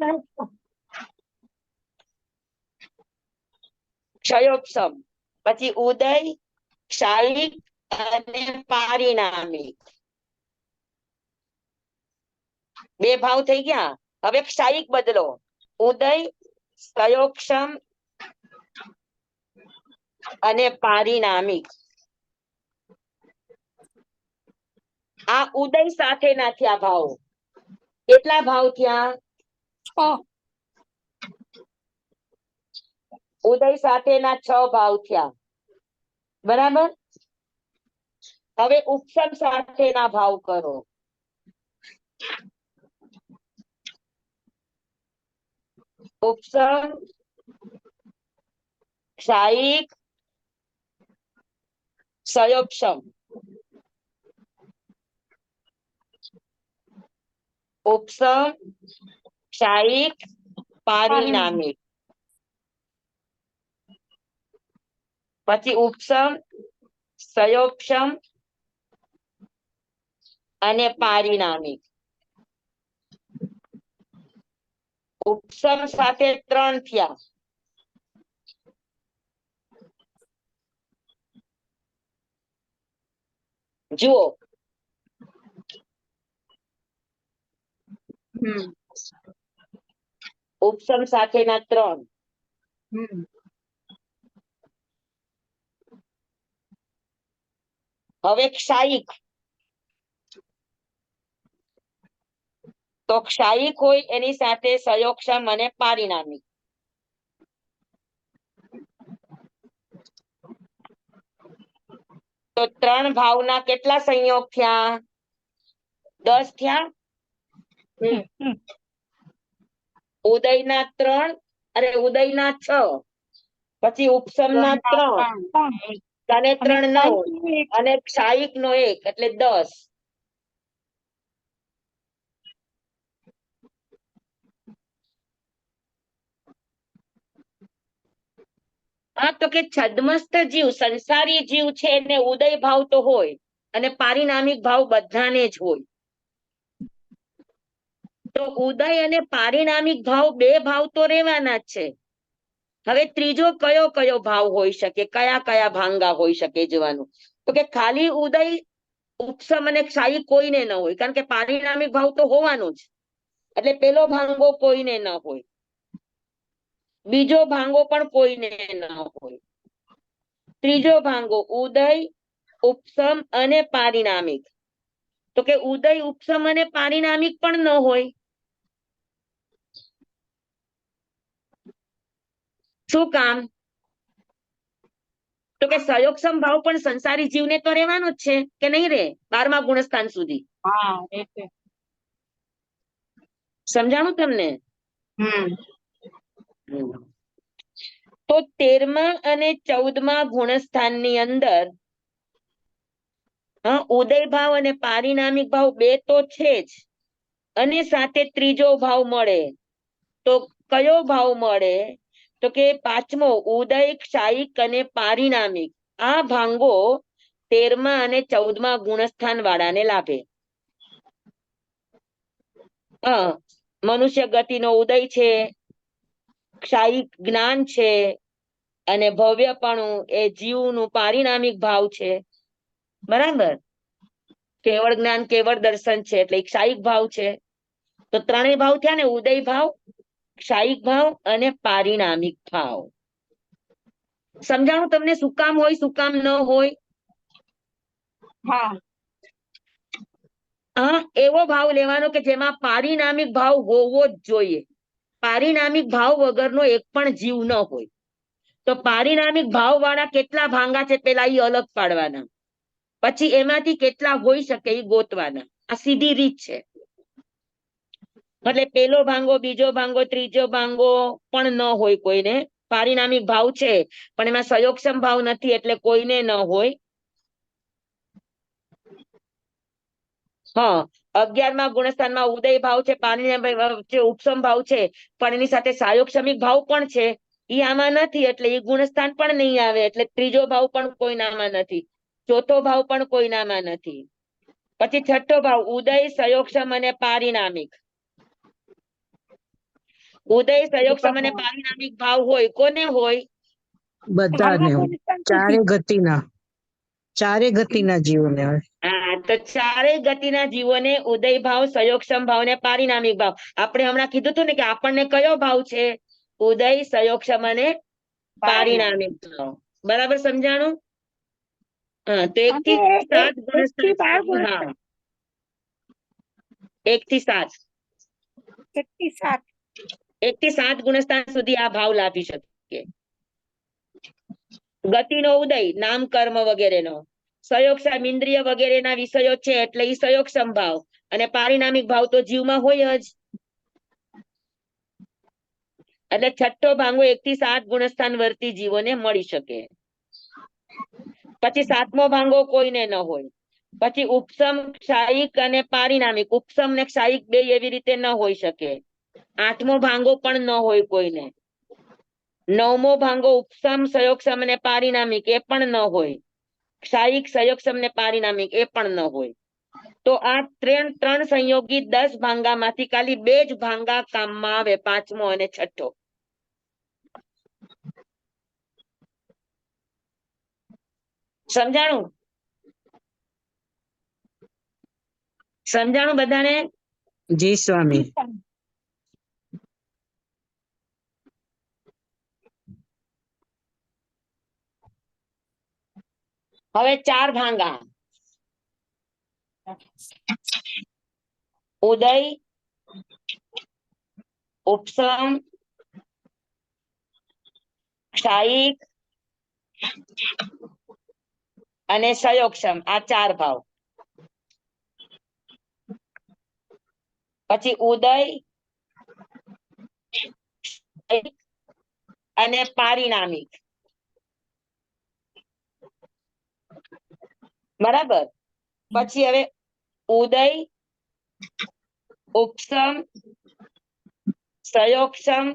S2: ક્ષયોક્ષમ. પછી ઉદય, ક્ષાયિક અને પારિણામિક. બે ભાવ થઈ ગયા. હવે ક્ષાયિક બદલો. ઉદય, સયોક્ષમ અને પારિણામિક. આ ઉદય સાથેના થયા ભાવ. કેટલા ભાવ થયા?
S6: 6.
S2: ઉદય સાથેના 6 ભાવ થયા. બરાબર. હવે ઉપસમ સાથેના ભાવ કરો. ઉપસમ, ક્ષાયિક, સયોક્ષમ. ઉપસમ, ક્ષાયિક, પારિણામિક. પછી ઉપસમ, સયોક્ષમ અને પારિણામિક. ઉપસમ સાથે 3 થયા. જુઓ
S3: હમ
S2: ઉપસમ સાથેના 3.
S3: હમ
S2: હવે ક્ષાયિક, તો ક્ષાયિક હોય એની સાથે સયોક્ષમ અને પારિણામિક. તો 3 ભાવના કેટલા સંયોગ થયા? 10 થયા. ઉદયના 3 અને ઉદયના 6, પછી ઉપસમના 3 અને 3 9 અને ક્ષાયિક નો 1 એટલે 10. હા, તો કે છદ્મસ્ત જીવ, સંસારી જીવ છે એને ઉદય ભાવ તો હોય અને પારિણામિક ભાવ બધાને જ હોય. તો ઉદય અને પારિણામિક ભાવ, 2 ભાવ તો રહેવાના જ છે. હવે ત્રીજો કયો કયો ભાવ હોઈ શકે, કયા કયા ભાંગા હોઈ શકે જોવાનું. તો કે ખાલી ઉદય, ઉપસમ અને ક્ષાયિક કોઈને ન હોય, કારણ કે પારિણામિક ભાવ તો હોવાનો જ. એટલે પેલો ભાંગો કોઈને ન હોય, બીજો ભાંગો પણ કોઈને ન હોય, ત્રીજો ભાંગો ઉદય, ઉપસમ અને પારિણામિક. તો કે ઉદય, ઉપસમ અને પારિણામિક પણ ન હોય. શું કામ? તો કે સયોક્ષમ ભાવ પણ સંસારી જીવને તો રહેવાનો જ છે કે નહીં રે, 12મા ગુણસ્થાન સુધી.
S3: હા એ છે.
S2: સમજાણું તમને?
S3: હમ
S2: તો 13મા અને 14મા ગુણસ્થાનની અંદર ઉદય ભાવ અને પારિણામિક ભાવ 2 તો છે જ, અને સાથે ત્રીજો ભાવ મળે. તો કયો ભાવ મળે? તો કે 5મો ઉદય, ક્ષાયિક અને પારિણામિક. આ ભાંગો 13મા અને 14મા ગુણસ્થાન વાળાને લાભે. મનુષ્ય ગતિનો ઉદય છે, ક્ષાયિક જ્ઞાન છે, અને ભવ્યપણું એ જીવનું પારિણામિક ભાવ છે. બરાબર? કેવળ જ્ઞાન, કેવળ દર્શન છે એટલે ક્ષાયિક ભાવ છે. તો 3 ભાવ થયા ને, ઉદય ભાવ, ક્ષાયિક ભાવ અને પારિણામિક ભાવ. સમજાણું તમને શું કામ હોય, શું કામ ન હોય?
S3: હા
S2: એવો ભાવ લેવાનો કે જેમાં પારિણામિક ભાવ હોવો જ જોઈએ. પારિણામિક ભાવ વગરનો એક પણ જીવ ન હોય. તો પારિણામિક ભાવ વાળા કેટલા ભાંગા છે પેલા એ અલગ પાડવાના, પછી એમાંથી કેટલા હોઈ શકે એ ગોતવાના. આ સીધી રીત છે. એટલે પેલો ભાંગો, બીજો ભાંગો, ત્રીજો ભાંગો પણ ન હોય કોઈને. પારિણામિક ભાવ છે પણ એમાં સયોક્ષમ ભાવ નથી એટલે કોઈને ન હોય. 11મા ગુણસ્થાનમાં ઉદય ભાવ છે, પારિણામિક ભાવ છે, ઉપસમ ભાવ છે, પણ એની સાથે સાયોક્ષમિક ભાવ પણ છે. ઈ આમાં નથી એટલે એ ગુણસ્થાન પણ નહીં આવે. એટલે ત્રીજો ભાવ પણ કોઈનામાં નથી, ચોથો ભાવ પણ કોઈનામાં નથી. પછી 6ઠ્ઠો ભાવ ઉદય, સયોક્ષમ અને પારિણામિક. ઉદય, સયોક્ષમ અને પારિણામિક ભાવ હોય, કોને હોય?
S4: બધાને હોય. ચારે ગતિના જીવોને હોય.
S2: તો ચારેય ગતિના જીવોને ઉદય ભાવ, સયોક્ષમ ભાવ ને પારિણામિક ભાવ. આપણે હમણાં કીધું હતું ને કે આપણને કયો ભાવ છે? ઉદય, સયોક્ષમ અને પારિણામિક ભાવ. બરાબર સમજાણું? તો 1 થી 7 ગુણસ્થાન. 1 થી 7. 1 થી 7 ગુણસ્થાન સુધી આ ભાવ લાવી શકે. ગતિનો ઉદય, નામ, કર્મ વગેરેનો. સયોક્ષમ, ઇન્દ્રિય વગેરેના વિષયો છે એટલે ઈ સયોક્ષમ ભાવ, અને પારિણામિક ભાવ તો જીવમાં હોય જ. એટલે 6ઠ્ઠો ભાંગો 1 થી 7 ગુણસ્થાન વર્તી જીવોને મળી શકે. પછી 7મો ભાંગો કોઈને ન હોય. પછી ઉપસમ, ક્ષાયિક અને પારિણામિક. ઉપસમ ને ક્ષાયિક 2 એવી રીતે ન હોઈ શકે. 8મો ભાંગો પણ ન હોય કોઈને. 9મો ભાંગો ઉપસમ, સયોક્ષમ અને પારિણામિક, એ પણ ન હોય. ક્ષાયિક, સયોક્ષમ ને પારિણામિક એ પણ ન હોય. તો આ ત્રણ સંયોગી 10 ભાંગામાંથી ખાલી 2 જ ભાંગા કામમાં આવે, 5મો અને 6ઠ્ઠો. સમજાણું? સમજાણું બધાને?
S1: જી સ્વામી.
S2: હવે 4 ભાંગા: ઉદય, ઉપસમ, ક્ષાયિક અને સંયોગક્ષમ, આ 4 ભાવ. પછી ઉદય અને પારિણામિક. બરાબર. પછી હવે ઉદય, ઉપસમ, સંયોગક્ષમ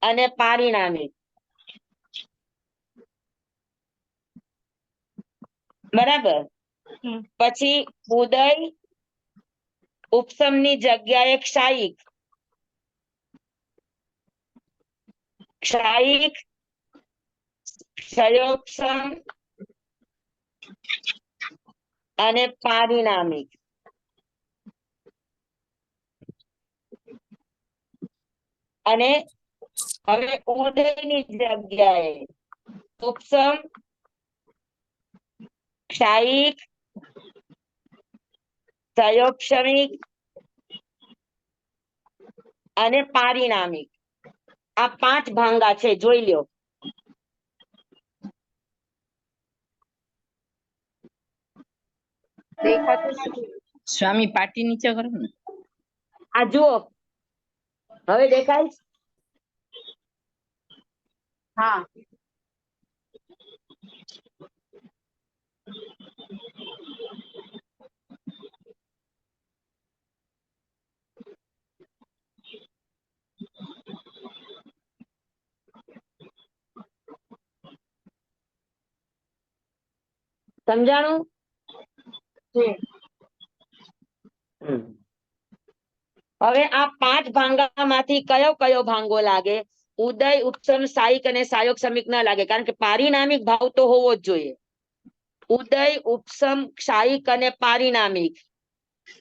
S2: અને પારિણામિક. બરાબર. પછી ઉદય, ઉપસમ ની જગ્યાએ ક્ષાયિક, ક્ષાયિક, સંયોગક્ષમ અને પારિણામિક. અને હવે ઉદયની જગ્યાએ ઉપસમ, ક્ષાયિક, સંયોગક્ષમિક અને પારિણામિક, આ 5 ભાંગા છે. જોઈ લ્યો.
S3: દેખાતું નથી.
S1: સ્વામી પાટી નીચે કરો ને.
S2: આ જુઓ, હવે દેખાય છે?
S3: હા.
S2: સમજાણું? હવે આ 5 ભાંગામાંથી કયો કયો ભાંગો લાગે? ઉદય, ઉપસમ, સાયિક અને સંયોગક્ષમિક ન લાગે, કારણ કે પારિણામિક ભાવ તો હોવો જ જોઈએ. ઉદય, ઉપસમ, ક્ષાયિક અને પારિણામિક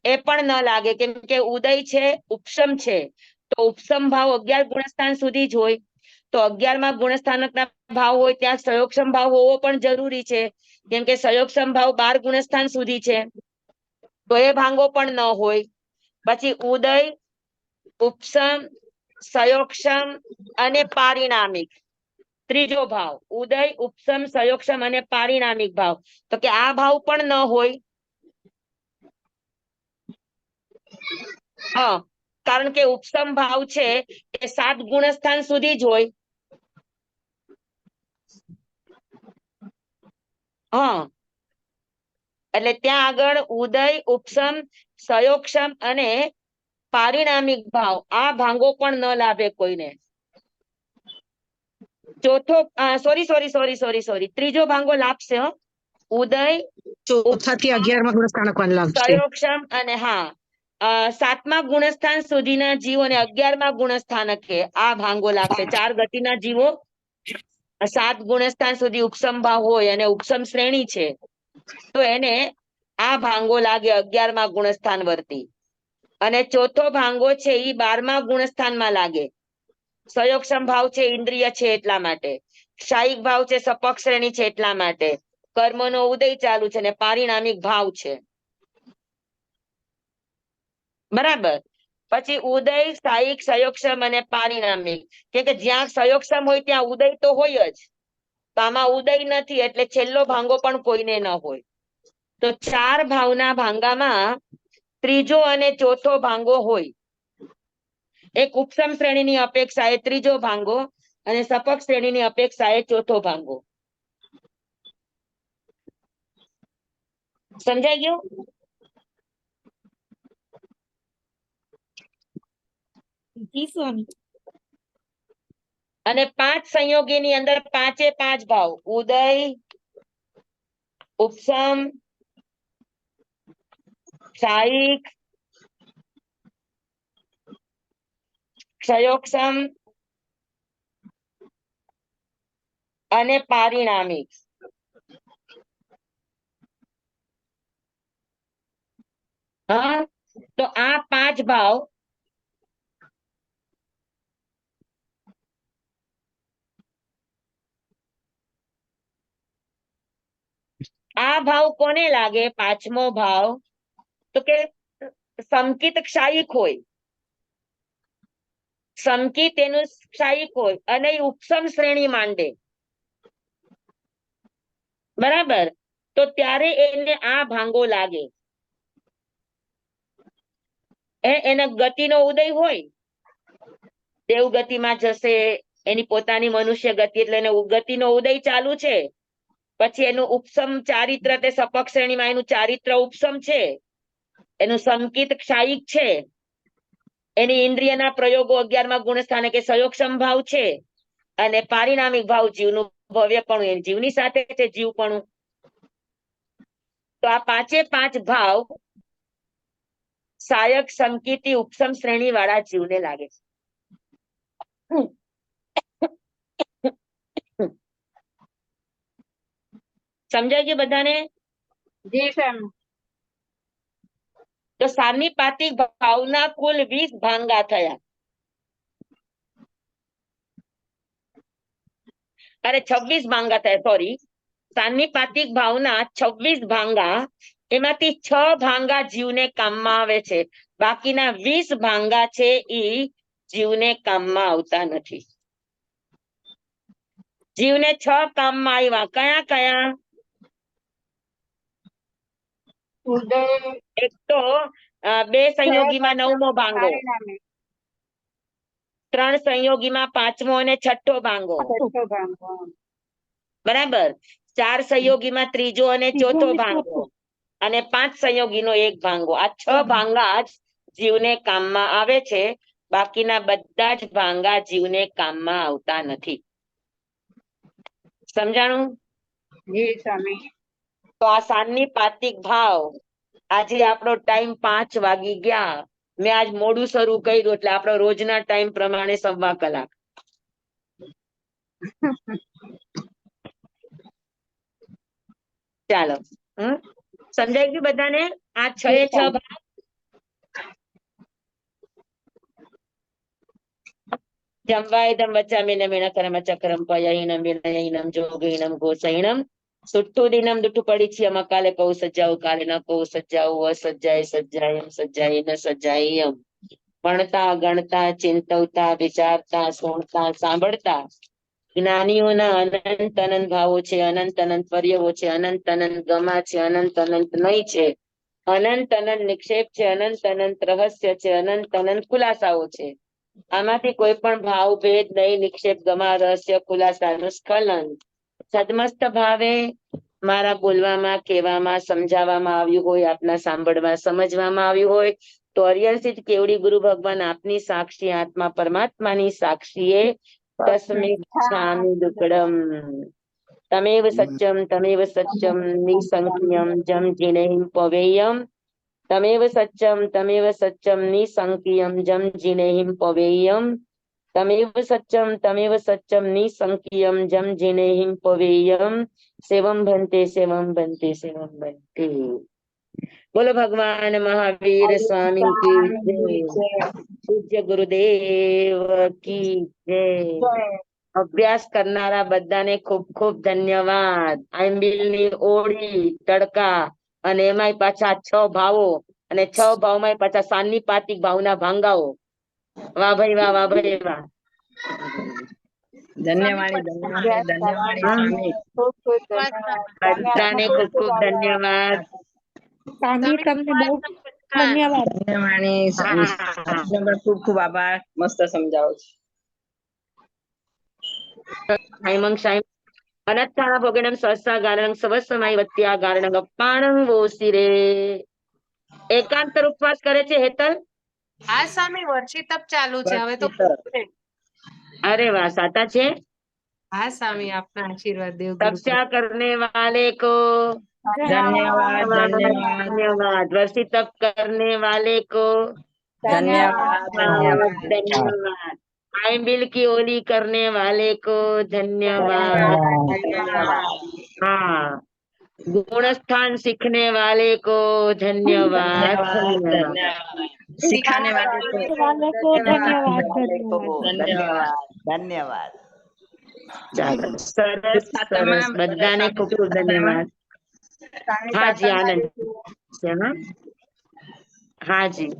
S2: એ પણ ન લાગે, કેમ કે ઉદય છે, ઉપસમ છે, તો ઉપસમ ભાવ 11 ગુણસ્થાન સુધી જ હોય. તો 11મા ગુણસ્થાનકના ભાવ હોય ત્યાં સંયોગક્ષમ ભાવ હોવો પણ જરૂરી છે, કેમ કે સંયોગક્ષમ ભાવ 12 ગુણસ્થાન સુધી છે. તો એ ભાંગો પણ ન હોય. પછી ઉદય, ઉપસમ, સંયોગક્ષમ અને પારિણામિક, ત્રીજો ભાવ ઉદય, ઉપસમ, સંયોગક્ષમ અને પારિણામિક ભાવ, તો કે આ ભાવ પણ ન હોય. હા, કારણ કે ઉપસમ ભાવ છે એ 7 ગુણસ્થાન સુધી જ હોય. હા, એટલે ત્યાં આગળ ઉદય, ઉપસમ, સંયોગક્ષમ અને પારિણામિક ભાવ, આ ભાંગો પણ ન લાભે કોઈને. ચોથો સોરી ત્રીજો ભાંગો લાભશે. ઉદય,
S7: ચોથા થી 11મા ગુણસ્થાનક લાગશે.
S2: સંયોગક્ષમ અને 7મા ગુણસ્થાન સુધીના જીવોને 11મા ગુણસ્થાનકે આ ભાંગો લાગશે. 4 ગતિના જીવો 7 ગુણસ્થાન સુધી ઉપસમ ભાવ હોય અને ઉપસમ શ્રેણી છે, તો એને આ ભાંગો લાગે 11મા ગુણસ્થાન વર્તી. અને ચોથો ભાંગો છે એ 12મા ગુણસ્થાનમાં લાગે. સંયોગક્ષમ ભાવ છે, ઇન્દ્રિય છે એટલા માટે. ક્ષાયિક ભાવ છે, સપક્ષ શ્રેણી છે એટલા માટે. કર્મનો ઉદય ચાલુ છે અને પારિણામિક ભાવ છે. બરાબર. પછી ઉદય, સ્થાયિક, સંયોગક્ષમ અને પારિણામિક, કે જ્યાં સંયોગક્ષમ હોય ત્યાં ઉદય તો હોય જ, તો આમાં ઉદય નથી એટલે છેલ્લો ભાંગો પણ કોઈને ન હોય. તો 4 ભાવના ભાંગામાં ત્રીજો અને ચોથો ભાંગો હોય. એક ઉપસમ શ્રેણીની અપેક્ષાએ ત્રીજો ભાંગો અને સપક્ષ શ્રેણીની અપેક્ષાએ ચોથો ભાંગો. સમજાઈ ગયું?
S6: જી સ્વામી.
S2: અને 5 સંયોગીની અંદર 5 એ 5 ભાવ: ઉદય, ઉપસમ, ક્ષાયિક, ક્ષયોક્ષમ અને પારિણામિક. હા, તો આ 5 ભાવ આ ભાવ કોને લાગે? 5મો ભાવ તો કે સંકિત ક્ષાયિક હોય, સંકિત એનું ક્ષાયિક હોય અને એ ઉપસમ શ્રેણી માંડે, બરાબર? તો ત્યારે એને આ ભાંગો લાગે. એના ગતિનો ઉદય હોય, દેવગતિમાં જશે, એની પોતાની મનુષ્ય ગતિ, એટલે એને ગતિનો ઉદય ચાલુ છે. પછી એનું ઉપસમ ચારિત્ર, તે સપક શ્રેણીમાં એનું ચારિત્ર ઉપસમ છે, એનું સંકિત ક્ષાયિક છે, એની ઇન્દ્રિયના પ્રયોગો 11મા ગુણસ્થાને કે સયોક્ષમ ભાવ છે, અને પારિણામિક ભાવ જીવનું ભવ્યપણું, જીવની સાથે છે જીવપણું. તો આ 5 ભાવ સહાયક સંકિતી ઉપસમ શ્રેણી વાળા જીવને લાગે છે. સમજાય ગયું બધાને?
S3: જી સ્વામી.
S2: તો સાન્નિપાતિક ભાવના કુલ 20 ભાંગા થયા. અરે 26 ભાંગા થયા, સોરી. સાન્નિપાતિક ભાવના 26 ભાંગા, એમાંથી 6 ભાંગા જીવને કામમાં આવે છે, બાકીના 20 ભાંગા છે એ જીવને કામમાં આવતા નથી. જીવને 6 કામમાં આવ્યા. કયા કયા?
S3: ઉદય,
S2: એક તો 2 સંયોગીમાં 9મો ભાંગો,
S3: પારિણામિક,
S2: 3 સંયોગીમાં 5મો અને 6ઠ્ઠો ભાંગો,
S3: છઠ્ઠો ભાંગો,
S2: બરાબર? 4 સંયોગીમાં 3જો અને 4થો ભાંગો, અને 5 સંયોગીનો 1 ભાંગો. આ 6 ભાંગા જ જીવને કામમાં આવે છે, બાકીના બધા જ ભાંગા જીવને કામમાં આવતા નથી. સમજાણું?
S3: જી સ્વામી.
S2: તો આ સાન્નિપાતિક ભાવ, આજે આપણો ટાઈમ 5 વાગી ગયા. મેં આજ મોડું શરૂ કર્યું, એટલે આપણો રોજના ટાઈમ પ્રમાણે 1.25 કલાક. ચાલો, સમજાઈ ગયું બધાને? આ 6 ભાગ. જંવાયદમ વચામિનમ વિણકરમ ચક્રમ પયહિનમ વિનયહિનમ જોગહિનમ ઘોષહિનમ સુટ્ટુદિનમ દુટ્ટુ પડીચ્યમ અકાલે કૌ સજ્જાઉ કાલે ન કૌ સજ્જાઉ અસજ્જાય સજ્જાયમ સજ્જાય ન સજ્જાયમ. ભણતા, ગણતા, ચિંતવતા, વિચારતા, સુણતા, સાંભળતા જ્ઞાનીઓના અનંત અનંત ભાવો છે, અનંત અનંત પર્યવો છે, અનંત અનંત ગમા છે, અનંત અનંત નય છે, અનંત અનંત નિક્ષેપ છે, અનંત અનંત રહસ્ય છે, અનંત અનંત ખુલાસાઓ છે. આમાંથી કોઈ પણ ભાવ ભેદ નહીં, નિક્ષેપ, ગમા, રહસ્ય, ખુલાસાનું સ્ખલન સદમસ્ત ભાવે મારા બોલવામાં, કહેવામાં, સમજાવવામાં આવ્યું હોય, આપના સાંભળવા, સમજવામાં આવ્યું હોય, તો અરિયલ કેવડી ગુરુ ભગવાન આપની સાક્ષી, આત્મા પરમાત્માની સાક્ષીએ તસ્મિચ્છામિ દુક્કડમ. તમેવ સત્યમ નિસંખ્યમ જમ જીનેહિમ પવેયમ. તમેવ સત્યમ નિસંખ્યમ જમ જીનેહિમ પવેયમ. તમેવ સત્યમ નિસંખ્યમ જમ જીનેહિમ પવેયમ. સેવમ ભંતે સેવમ ભંતે સેવમ ભંતે. બોલો ભગવાન મહાવીર સ્વામી કી જય. પૂજ્ય ગુરુદેવ કી જય. અભ્યાસ કરનારા બધાને ખૂબ ખૂબ ધન્યવાદ. આંબીલની ઓળી, તડકા, અને એમાંય પાછા 6 ભાવો, અને 6 ભાવમાં પાછા સાન્નિપાતિક ભાવના ભાંગાઓ. વાહ ભાઈ વાહ, વાહ ભાઈ વાહ.
S3: ધન્યવાદ. ખૂબ ખૂબ ધન્યવાદ.
S2: બધાને ખૂબ ખૂબ ધન્યવાદ.
S6: સ્વામી તમને બહુ ધન્યવાદ.
S4: ખૂબ ખૂબ આભાર, મસ્ત સમજાવો છો.
S2: અનત્થા ભોગનમ સહસ્ા ગાનમ સવસ્વમય વત્યા ગારણ ગપ્પાણં વોસિરે. એકાંત ઉપવાસ કરે છે હેતલ?
S8: હા સ્વામી, વર્ષી તપ ચાલુ છે હવે તો.
S2: અરે વાહ, સાતા છે.
S8: હા સ્વામી, આપના આશીર્વાદ દેવ.
S2: તપસ્યા કરને વાલે કો
S1: धन्यवाद धन्यवाद
S2: धन्यवाद। वर्षी तप करने वाले को
S1: धन्यवाद धन्यवाद
S2: धन्यवाद। आइंबिल की होली करने वाले को धन्यवाद।
S1: धन्यवाद
S2: हाँ, गुणस्थान सीखने वाले को धन्यवाद।
S1: सिखाने वाले को
S6: वाले को धन्यवाद
S1: धन्यवाद धन्यवाद
S2: ચાલો, સરસ સરસ, બધાને ખૂબ ખૂબ ધન્યવાદ। હા જી, આનંદ છે, હા હા જી।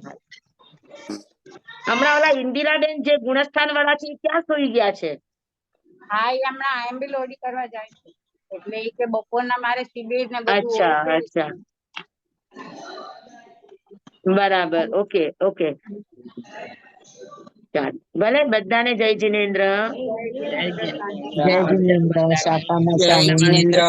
S2: હમણાં ઓલા ઇન્દિરાબેન જે ગુણસ્થાન વાળા છે એ ક્યાં સુઈ ગયા છે?
S3: હા એ હમણાં આઈએમબી લોડી કરવા જાય છે એટલે એ કે બપોરના મારે શિબિર ને બધું
S2: અચ્છા
S3: હોય છે.
S2: અચ્છા, બરાબર, ઓકે ઓકે, ચાલો ભલે, બધાને જય જિનેન્દ્ર।
S7: જય જિનેન્દ્ર, શાપામાં
S1: જય
S7: સ્વામી।
S1: જિનેન્દ્ર